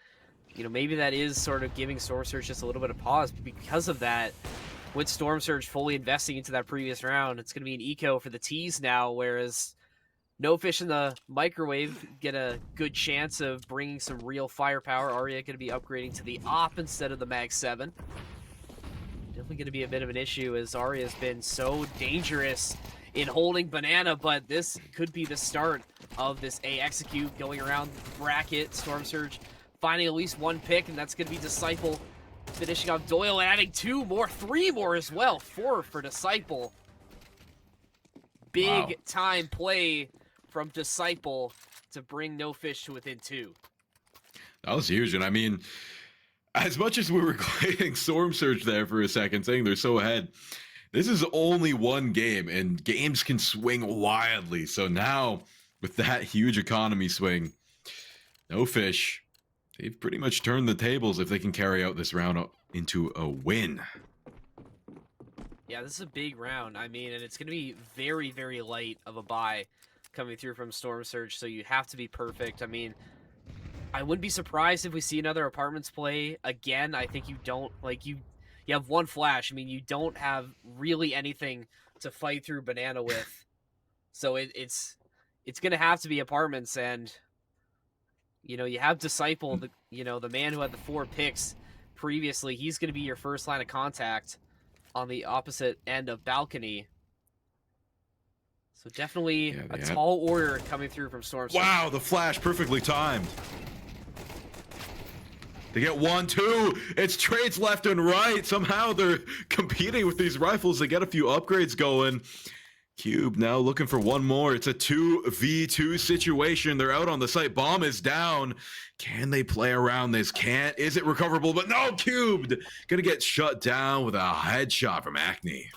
you know, maybe that is sort of giving Storm Surge just a little bit of pause. But because of that, with Storm Surge fully investing into that previous round, it's going to be an eco for the T's now, whereas No Fish in the Microwave get a good chance of bringing some real firepower. Arya going to be upgrading to the Op instead of the Mag 7. Definitely going to be a bit of an issue as Arya's been so dangerous in holding Banana, but this could be the start of this A execute going around the bracket. Storm Surge finding at least one pick, and that's going to be Disciple finishing off Doyle and adding 2 more, 3 more as well. 4 for Disciple. Big time play from Disciple to bring No Fish to within 2. That was huge. And I mean, as much as we were equating Storm Surge there for a second, saying they're so ahead, this is only one game, and games can swing wildly. So now, with that huge economy swing, No Fish, they've pretty much turned the tables if they can carry out this round into a win. Yeah, this is a big round. I mean, and it's going to be very, very light of a bye coming through from Storm Surge, so you have to be perfect. I mean, I wouldn't be surprised if we see another Apartments play again. I think you don't, like, you have one flash. I mean, you don't have really anything to fight through Banana with. So it's going to have to be Apartments, and, you know, you have Disciple, the man who had the 4 picks previously. He's going to be your first line of contact on the opposite end of balcony. So definitely a tall order coming through from Storm Surge. Wow, the flash perfectly timed. They get 1, 2. It's trades left and right. Somehow they're competing with these rifles. They get a few upgrades going. Cube now looking for one more. It's a 2v2 situation. They're out on the site. Bomb is down. Can they play around this? Can't. Is it recoverable? But no, Cubed. Gonna get shut down with a headshot from Acne.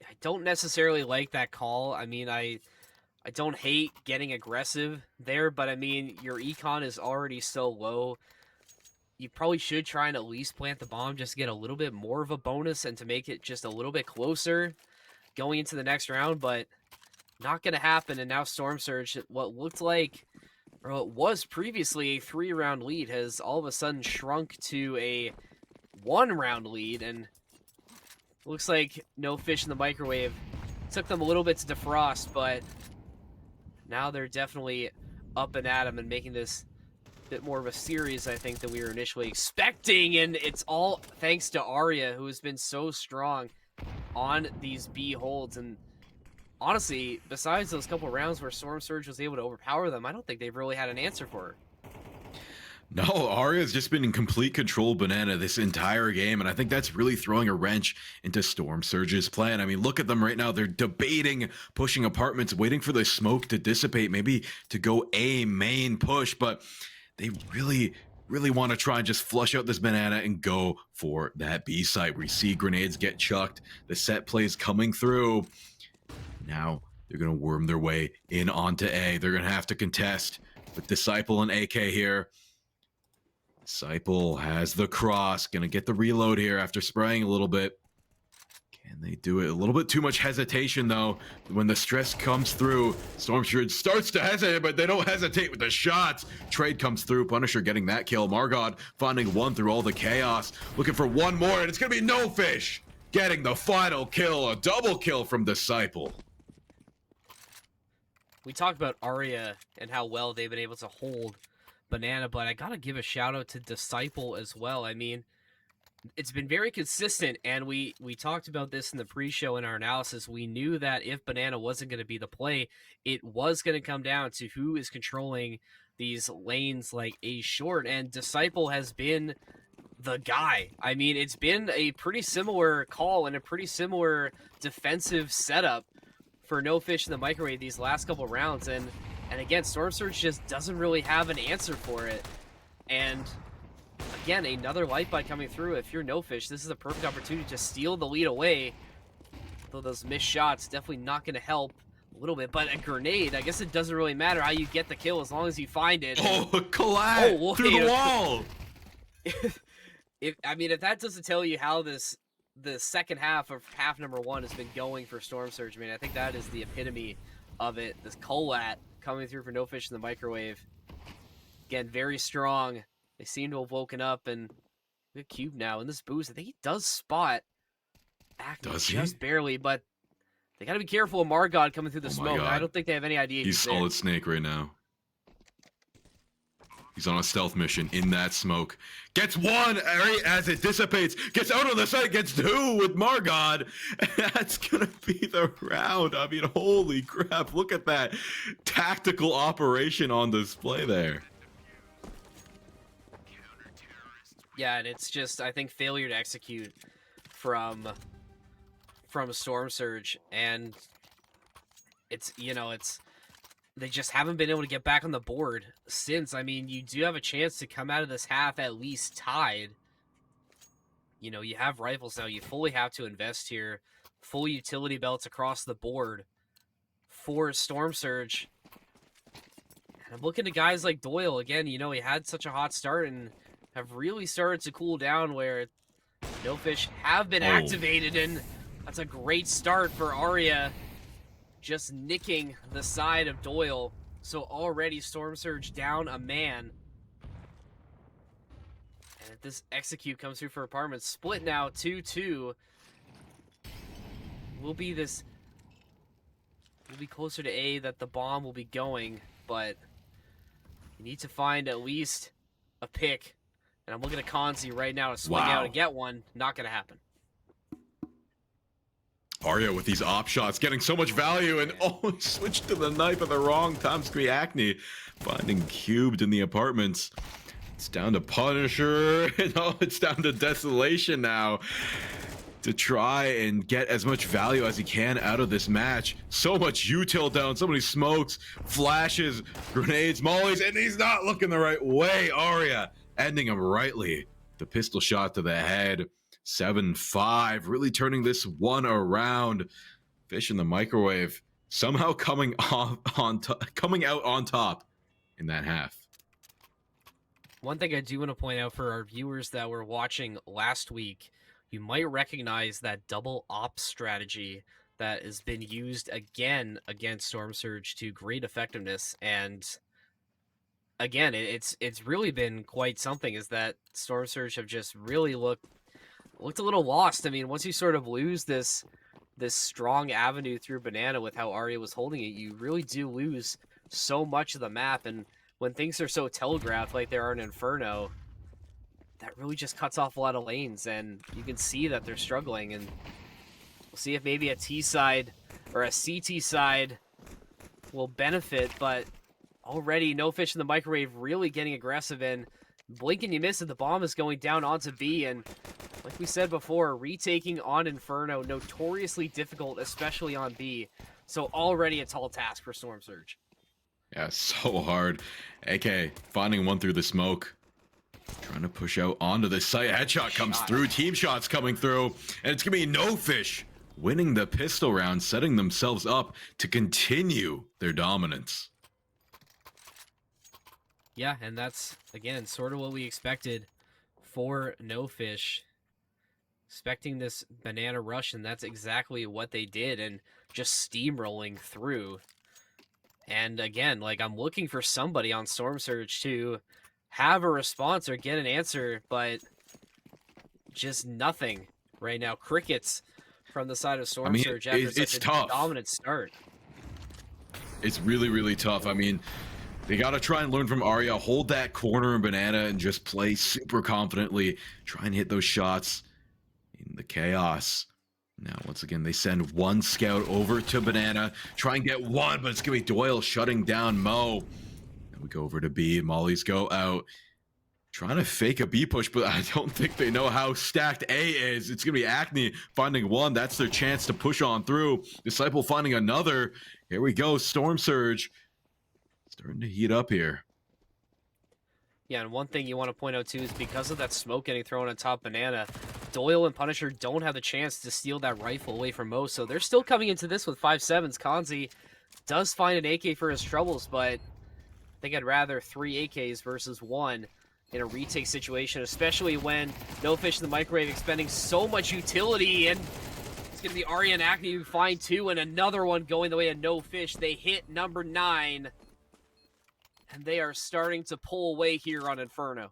I don't necessarily like that call. I mean, I don't hate getting aggressive there, but I mean, your econ is already so low. You probably should try and at least plant the bomb just to get a little bit more of a bonus and to make it just a little bit closer going into the next round, but not going to happen. And now Storm Surge, what looked like, or what was previously a 3-round lead, has all of a sudden shrunk to a 1-round lead, and looks like No Fish in the Microwave took them a little bit to defrost, but now they're definitely up and at 'em and making this bit more of a series, I think, than we were initially expecting, and it's all thanks to Arya, who has been so strong on these B holds. And honestly, besides those couple rounds where Storm Surge was able to overpower them, I don't think they've really had an answer for her. No, Arya's just been in complete control of Banana this entire game, and I think that's really throwing a wrench into Storm Surge's plan. I mean, look at them right now. They're debating pushing Apartments, waiting for the smoke to dissipate, maybe to go a main push, but they really want to try and just flush out this Banana and go for that B site. We see grenades get chucked, the set plays coming through. Now they're going to worm their way in onto A. They're going to have to contest with Disciple and AK here. Disciple has the cross, gonna get the reload here after spraying a little bit. Can they do it? A little bit too much hesitation though. When the stress comes through, Storm Surge starts to hesitate, but they don't hesitate with the shots. Trade comes through, Punisher getting that kill. Margot finding one through all the chaos, looking for one more, and it's gonna be No Fish getting the final kill, a double kill from Disciple. We talked about Arya and how well they've been able to hold Banana, but I gotta give a shout out to Disciple as well. I mean, it's been very consistent, and we talked about this in the pre-show in our analysis. We knew that if Banana wasn't going to be the play, it was going to come down to who is controlling these lanes like A short, and Disciple has been the guy. I mean, it's been a pretty similar call and a pretty similar defensive setup for No Fish in the Microwave these last couple rounds, and again, Storm Surge just doesn't really have an answer for it. And again, another light bite coming through. If you're No Fish, this is a perfect opportunity to steal the lead away. Though those missed shots definitely not going to help a little bit. But a grenade, I guess it doesn't really matter how you get the kill as long as you find it. Oh, collide through the wall. If that doesn't tell you how the second half of half number 1 has been going for Storm Surge, I mean, I think that is the epitome of it. This collat coming through for No Fish in the Microwave. Again, very strong. They seem to have woken up, and the cube now in this boost. I think he does spot Acme just barely, but they got to be careful of Margot coming through the smoke. I don't think they have any idea he's solid there. snake right now. He's on a stealth mission in that smoke. Gets one as it dissipates. Gets out of the sight. Gets two with Margot. That's going to be the round. I mean, holy crap. Look at that tactical operation on display there. Yeah, and it's just, I think, failure to execute from Storm Surge. And it's, you know, they just haven't been able to get back on the board since. I mean, you do have a chance to come out of this half at least tied. You know, you have rifles now. You fully have to invest here. Full utility belts across the board for Storm Surge. And I'm looking at guys like Doyle. Again, you know, he had such a hot start and have really started to cool down where No Fish have been activated. And that's a great start for Arya. Just nicking the side of Doyle. So already Storm Surge down a man. And if this execute comes through for apartments, split now 2-2. Will be closer to A that the bomb will be going, but you need to find at least a pick. And I'm looking at Kanzi right now to swing out and get one. Not gonna happen. Arya with these op shots, getting so much value, and switched to the knife at the wrong time. Scree Acne finding cubed in the apartments. It's down to Punisher, and it's down to Desolation now to try and get as much value as he can out of this match. So much util down, so many smokes, flashes, grenades, mollies, and he's not looking the right way. Arya ending him rightly. The pistol shot to the head. 7-5, really turning this one around. Fish in the microwave somehow coming out on top in that half. One thing I do want to point out for our viewers that were watching last week, you might recognize that double op strategy that has been used again against Storm Surge to great effectiveness. And again, it's really been quite something, is that Storm Surge have just really looked a little lost. I mean, once you sort of lose this strong avenue through Banana with how Arya was holding it, you really do lose so much of the map. And when things are so telegraphed like they are in Inferno, that really just cuts off a lot of lanes, and you can see that they're struggling. And we'll see if maybe a T side or a CT side will benefit, but already No Fish in the microwave really getting aggressive, and blink and you miss it. The bomb is going down onto B, and like we said before, retaking on Inferno, notoriously difficult, especially on B. So already a tall task for Storm Surge. Yeah, so hard. AK finding one through the smoke. Trying to push out onto the site. Headshot comes through. Team shots coming through. And it's going to be No Fish winning the pistol round, setting themselves up to continue their dominance. Yeah, and that's, again, sort of what we expected for No Fish. Expecting this banana rush, and that's exactly what they did, and just steamrolling through. And again, like, I'm looking for somebody on Storm Surge to have a response or get an answer, but just nothing right now. Crickets from the side of Storm Surge after such a dominant start. It's really, really tough. I mean, they got to try and learn from Arya, hold that corner in Banana, and just play super confidently. Try and hit those shots in the chaos. Now, once again, they send one scout over to Banana. Try and get one, but it's going to be Doyle shutting down Mo. Then we go over to B. Mollies go out. Trying to fake a B push, but I don't think they know how stacked A is. It's going to be Acne finding one. That's their chance to push on through. Disciple finding another. Here we go. Storm Surge starting to heat up here. Yeah, and one thing you want to point out, too, is because of that smoke getting thrown on top Banana, Doyle and Punisher don't have the chance to steal that rifle away from Mo, so they're still coming into this with 5.7s. Kanzi does find an AK for his troubles, but I think I'd rather 3 AKs versus 1 in a retake situation, especially when No Fish in the microwave expending so much utility, and it's going to be Arya and Acme who find 2, and another one going the way of No Fish. They hit number 9. And they are starting to pull away here on Inferno.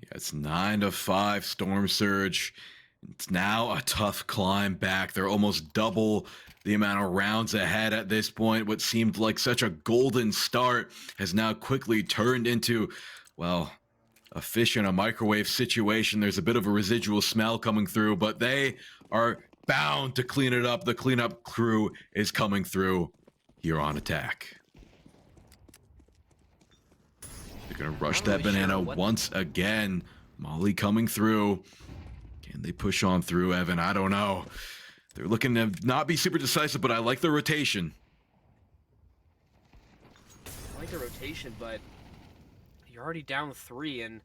Yeah, it's 9-5 Storm Surge. It's now a tough climb back. They're almost double the amount of rounds ahead at this point. What seemed like such a golden start has now quickly turned into, well, a fish in a microwave situation. There's a bit of a residual smell coming through, but they are bound to clean it up. The cleanup crew is coming through here on attack. They're going to rush that banana once again. Molly coming through. Can they push on through, Evan? I don't know. They're looking to not be super decisive, but I like the rotation. I like the rotation, but you're already down 3 and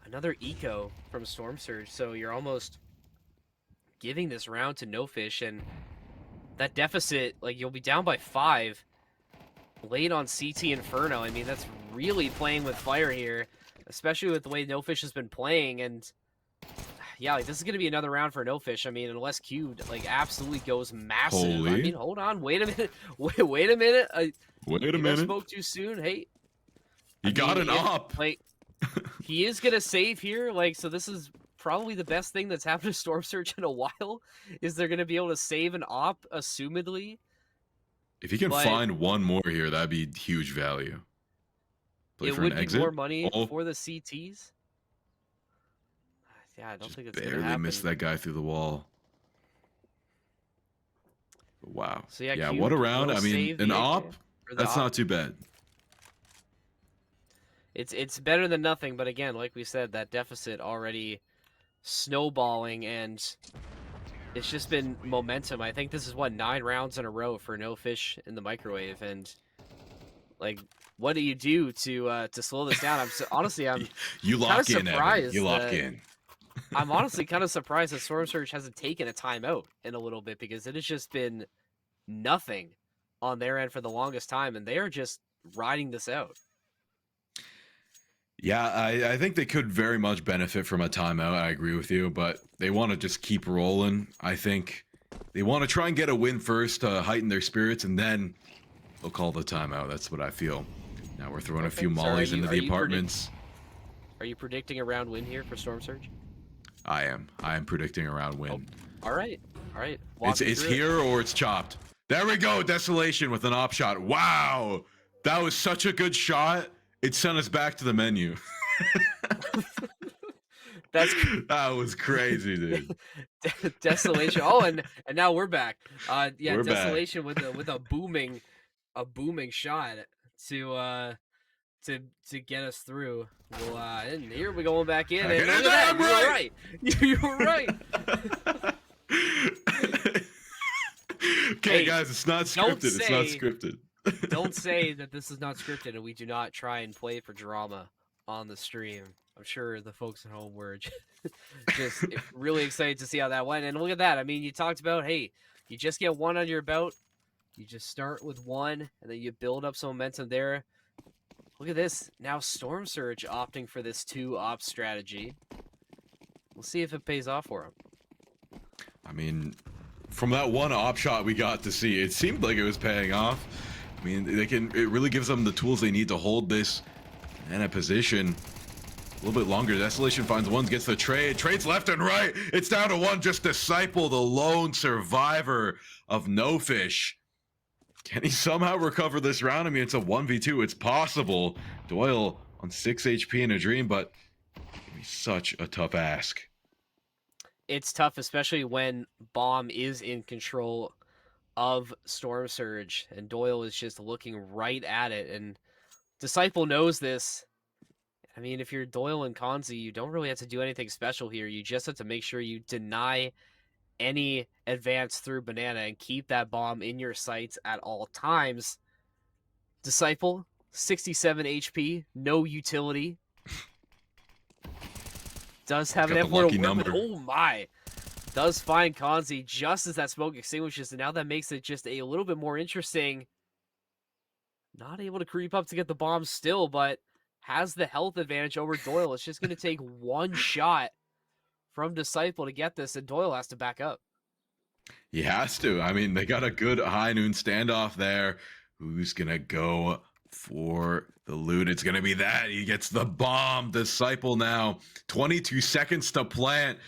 another eco from Storm Surge, so you're almost giving this round to No Fish, and that deficit, like, you'll be down by 5 late on CT Inferno. I mean, that's really playing with fire here, especially with the way No Fish has been playing, and yeah, like, this is going to be another round for No Fish. I mean, unless Cubed, like, absolutely goes massive. Holy. I mean, hold on, wait a minute. Wait a minute. Wait a minute. Spoke too soon. Hey. He got an op. Like, he is going to save here. Like, so this is probably the best thing that's happened to Storm Surge in a while, is they're going to be able to save an op, assumedly. If he can find one more here, that'd be huge value. Play for an exit. It would be more money for the CTs. Yeah, I don't think it's gonna happen. Barely missed that guy through the wall. Wow. So yeah, what a round. I mean, an op, that's not too bad. It's better than nothing, but again, like we said, that deficit already snowballing, and it's just been momentum. I think this is, what, 9 rounds in a row for No Fish in the microwave, and, like, what do you do to slow this down? Honestly, I'm you lock in, surprised. Evan. You lock in. I'm honestly kind of surprised that Storm Surge hasn't taken a timeout in a little bit, because it has just been nothing on their end for the longest time, and they are just riding this out. Yeah, I think they could very much benefit from a timeout. I agree with you, but they want to just keep rolling. I think they want to try and get a win first to heighten their spirits, and then they'll call the timeout. That's what I feel. Now we're throwing a few mollies into the apartments. Are you predicting a round win here for Storm Surge? I am predicting a round win. Oh, all right. It's here or it's chopped. There we go. Desolation with an op shot. Wow, that was such a good shot. It sent us back to the menu. That was crazy, dude. Desolation. Oh, and now we're back. Yeah, we're Desolation back. with a booming shot to get us through. Well, and here we're going back in. And look at that. You were right. You were right. Okay, hey, guys, it's not scripted. It's not scripted. Don't say that this is not scripted and we do not try and play for drama on the stream. I'm sure the folks at home were just really excited to see how that went. And look at that. I mean, you talked about, hey, you just get one on your belt. You just start with one, and then you build up some momentum there. Look at this. Now Storm Surge opting for this 2-op strategy. We'll see if it pays off for him. I mean, from that one op shot we got to see, it seemed like it was paying off. I mean, it really gives them the tools they need to hold this in a position a little bit longer. Desolation finds one, gets the trade. Trades left and right. It's down to one. Just Disciple, the lone survivor of No Fish. Can he somehow recover this round? I mean, it's a 1v2. It's possible. Doyle on 6 HP in a dream, but it's such a tough ask. It's tough, especially when Bomb is in control of Storm Surge, and Doyle is just looking right at it, and Disciple knows this. I mean, if you're Doyle and Kanzi, you don't really have to do anything special here. You just have to make sure you deny any advance through banana and keep that bomb in your sights at all times. Disciple, 67 HP, no utility. Does have an F1 number. Oh my. Does find Kanzi just as that smoke extinguishes, and now that makes it just a little bit more interesting. Not able to creep up to get the bomb still, but has the health advantage over Doyle. It's just going to take one shot from Disciple to get this, and Doyle has to back up. He has to. I mean, they got a good high noon standoff there. Who's going to go for the loot. It's going to be that. He gets the bomb. Disciple now. 22 seconds to plant.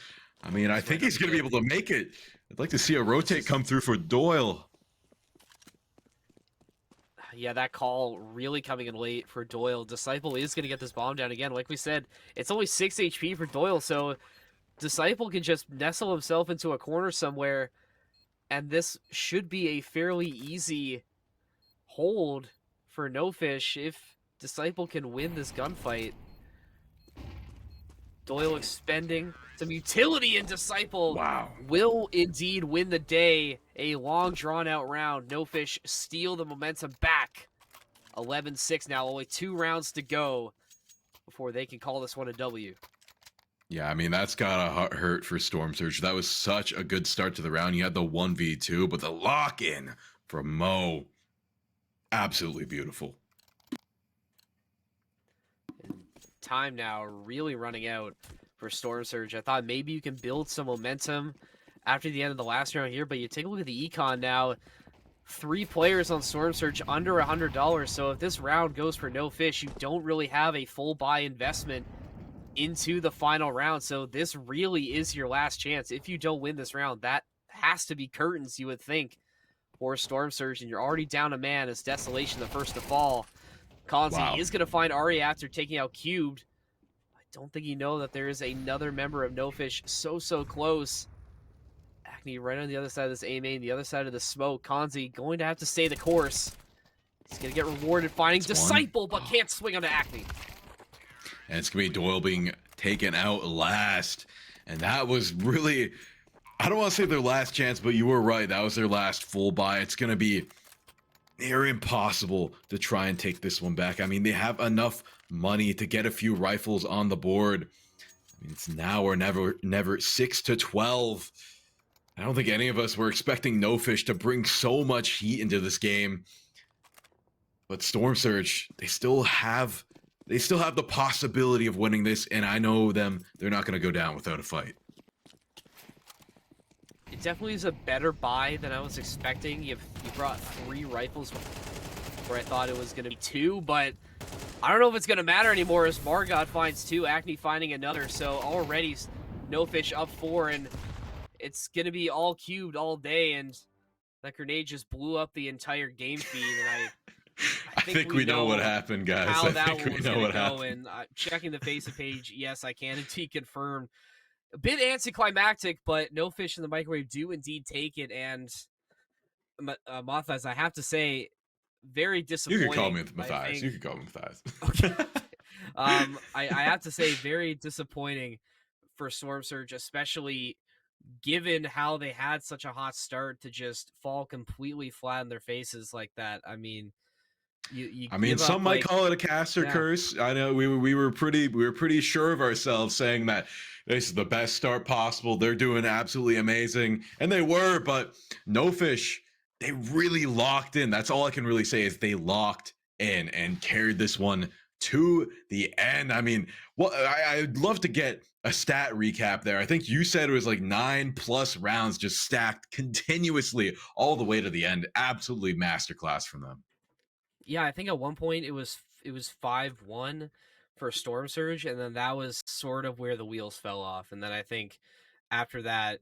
I mean, I think he's going to be able to make it. I'd like to see a rotate come through for Doyle. Yeah, that call really coming in late for Doyle. Disciple is going to get this bomb down again. Like we said, it's only 6 HP for Doyle, so Disciple can just nestle himself into a corner somewhere, and this should be a fairly easy hold for No Fish if Disciple can win this gunfight. Doyle expending some utility, and Disciple will indeed win the day. A long, drawn-out round. No Fish steal the momentum back. 11-6 now, only 2 rounds to go before they can call this one a W. Yeah, I mean, that's gotta hurt for Storm Surge. That was such a good start to the round. You had the 1v2, but the lock-in from Mo, absolutely beautiful. Time now really running out for Storm Surge. I thought maybe you can build some momentum after the end of the last round here, but you take a look at the econ now. 3 players on Storm Surge under $100. So if this round goes for No Fish, you don't really have a full buy investment into the final round. So this really is your last chance. If you don't win this round, that has to be curtains, you would think, for Storm Surge. And you're already down a man as Desolation the first to fall. Konzi is going to find Ari after taking out Cubed. I don't think you know that there is another member of No Fish so close. Acne right on the other side of this A main, the other side of the smoke. Konzi going to have to stay the course. He's going to get rewarded finding Disciple, but can't swing onto Acne. And it's going to be Doyle being taken out last. And that was really, I don't want to say their last chance, but you were right. That was their last full buy. It's going to be near impossible to try and take this one back. I mean, they have enough money to get a few rifles on the board. I mean, it's now or never, 6-12. I don't think any of us were expecting No Fish to bring so much heat into this game. But Storm Surge, they still have the possibility of winning this, and I know them. They're not going to go down without a fight. It definitely is a better buy than I was expecting. You brought 3 rifles where I thought it was going to be 2, but I don't know if it's going to matter anymore as Margot finds 2, Acne finding another. So already No Fish up 4, and it's going to be all cubed all day, and that grenade just blew up the entire game feed, and I think we know what happened, guys. How I that think we was know going what to go, happened. and checking the FACEIT page, yes, I can indeed confirm. A bit anticlimactic, but No Fish in the microwave do indeed take it, and Matthias, I have to say, very disappointing. You can call me Matthias. You can call me Matthias. Okay. I have to say, very disappointing for Storm Surge, especially given how they had such a hot start to just fall completely flat on their faces like that. I mean, some might call it a caster curse. I know we were pretty sure of ourselves, saying that this is the best start possible. They're doing absolutely amazing, and they were. But No Fish, they really locked in. That's all I can really say is they locked in and carried this one to the end. I mean, well, I'd love to get a stat recap there. I think you said it was like 9+ rounds just stacked continuously all the way to the end. Absolutely masterclass from them. Yeah, I think at one point it was 5-1 for Storm Surge, and then that was sort of where the wheels fell off. And then I think after that,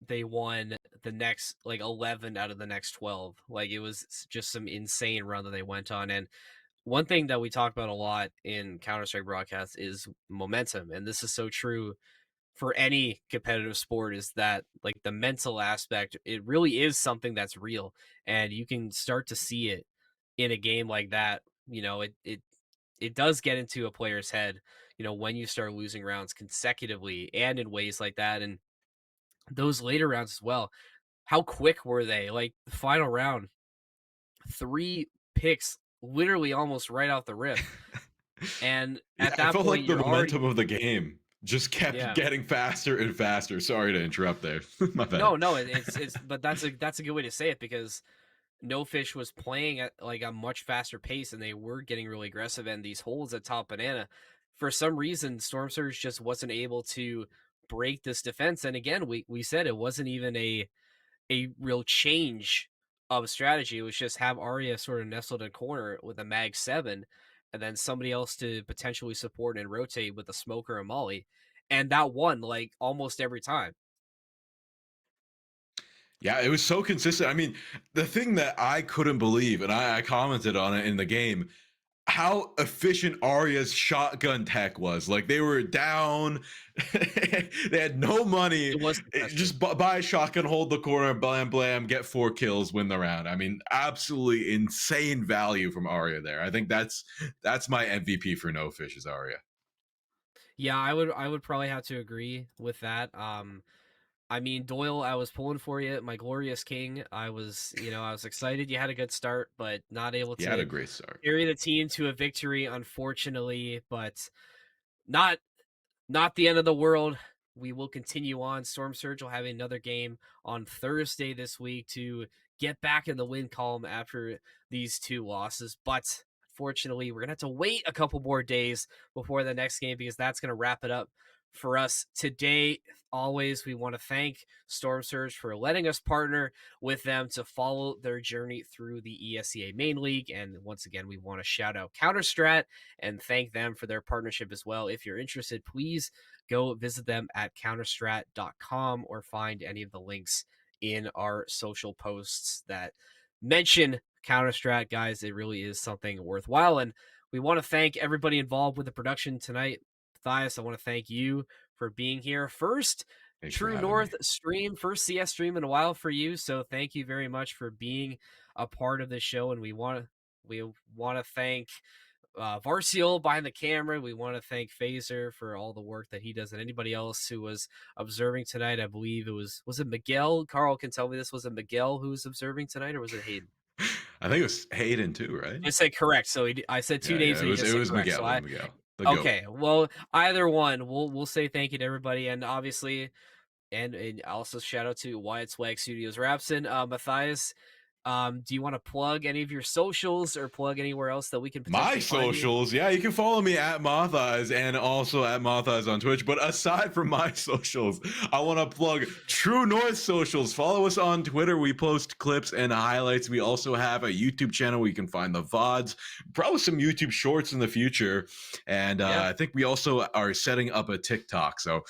they won the next 11 out of the next 12. Like, it was just some insane run that they went on. And one thing that we talk about a lot in Counter-Strike broadcasts is momentum, and this is so true for any competitive sport, is that the mental aspect, it really is something that's real, and you can start to see it in a game like that. It does get into a player's head, when you start losing rounds consecutively and in ways like that, and those later rounds as well. How quick were they? Like, the final round, 3 picks literally almost right off the rip. And at that I felt point, like the momentum of the game just kept getting faster and faster. Sorry to interrupt there. My bad. No, it's but that's a good way to say it, because No Fish was playing at a much faster pace, and they were getting really aggressive. And these holds at top banana, for some reason, Storm Surge just wasn't able to break this defense. And again, we said it wasn't even a real change strategy was just have Arya sort of nestled in a corner with a Mag 7, and then somebody else to potentially support and rotate with a Smoker and Molly. And that won like almost every time. Yeah, it was so consistent. I mean, the thing that I couldn't believe, and I commented on it in the game, how efficient Arya's shotgun tech was. Like they were down, they had no money. It was impressive. Just buy a shotgun, hold the corner, blam blam, get 4 kills, win the round. I mean, absolutely insane value from Arya there. I think that's my MVP for No Fish is Arya. Yeah, I would probably have to agree with that. I mean, Doyle, I was pulling for you, my glorious king. I was excited. You had a good start, but not able He had a to great start. carry the team to a victory, unfortunately. But not not the end of the world. We will continue on. Storm Surge will have another game on Thursday this week to get back in the win column after these two losses. But unfortunately, we're going to have to wait a couple more days before the next game because that's going to wrap it up for us today. Always, we want to thank Storm Surge for letting us partner with them to follow their journey through the ESEA main league. And once again, we want to shout out Counterstrat and thank them for their partnership as well. If you're interested, please go visit them at counterstrat.com or find any of the links in our social posts that mention Counterstrat, guys. It really is something worthwhile. And we want to thank everybody involved with the production tonight. Matthias, I want to thank you for being here. First Thanks for True having me. North stream, first CS stream in a while for you. So thank you very much for being a part of the show. And we want to thank Varsiel behind the camera. We want to thank Phaser for all the work that he does, and anybody else who was observing tonight. I believe it was it Miguel? Carl can tell me this. Was it Miguel who was observing tonight, or was it Hayden? I think it was Hayden too, right? I said correct. So I said two Yeah, names, yeah. and he It just said was correct. Miguel. So It was I Miguel, the goat. okay. Well, either one, we'll say thank you to everybody, and obviously, and also shout out to Wyatt Swag Studios Rapson, Matthias. Do you want to plug any of your socials or plug anywhere else that we can My potentially find you? socials, yeah, you can follow me at Motheyes and also at Motheyes on Twitch. But aside from my socials, I want to plug True North socials. Follow us on Twitter. We post clips and highlights. We also have a YouTube channel where you can find the VODs, probably some YouTube shorts in the future. And Yeah. I think we also are setting up a TikTok. So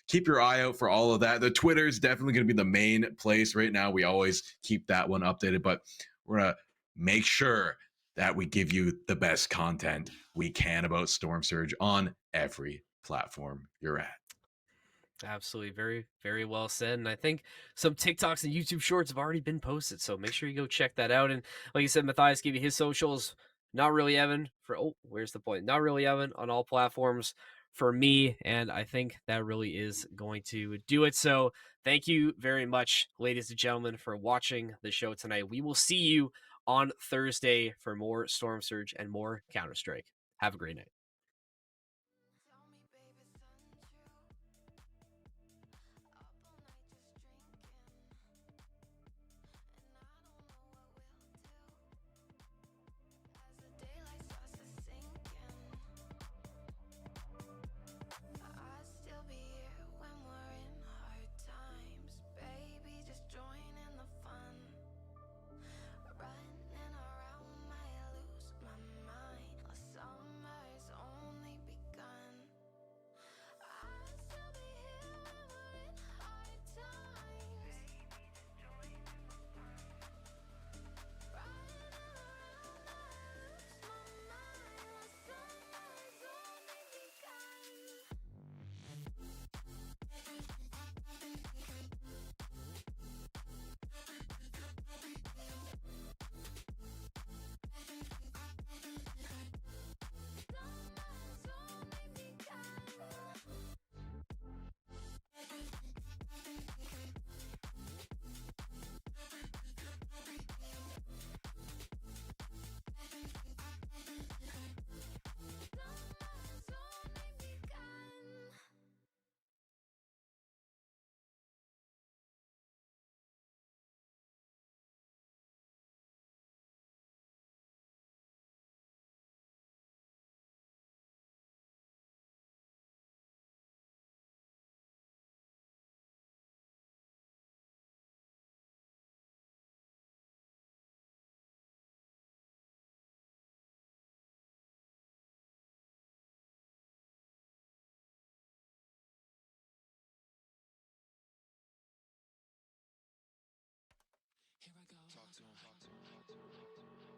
keep your eye out for all of that. The Twitter is definitely going to be the main place right now. We always keep that one updated, but we're going to make sure that we give you the best content we can about Storm Surge on every platform you're at. Absolutely. Very, very well said. And I think some TikToks and YouTube shorts have already been posted. So make sure you go check that out. And like you said, Matthias gave you his socials. Not really Evan for, where's the point? Not really Evan on all platforms for me. And I think that really is going to do it. So thank you very much, ladies and gentlemen, for watching the show tonight. We will see you on Thursday for more Storm Surge and more Counter Strike. Have a great night. Tell me, baby, it's untrue. Up all night just drinking, and I don't know what we'll do as the daylight starts to sink in. I'd still be here when we're in hard times, baby. Just join in the fun. Running around, might lose my mind. Last summer's to him.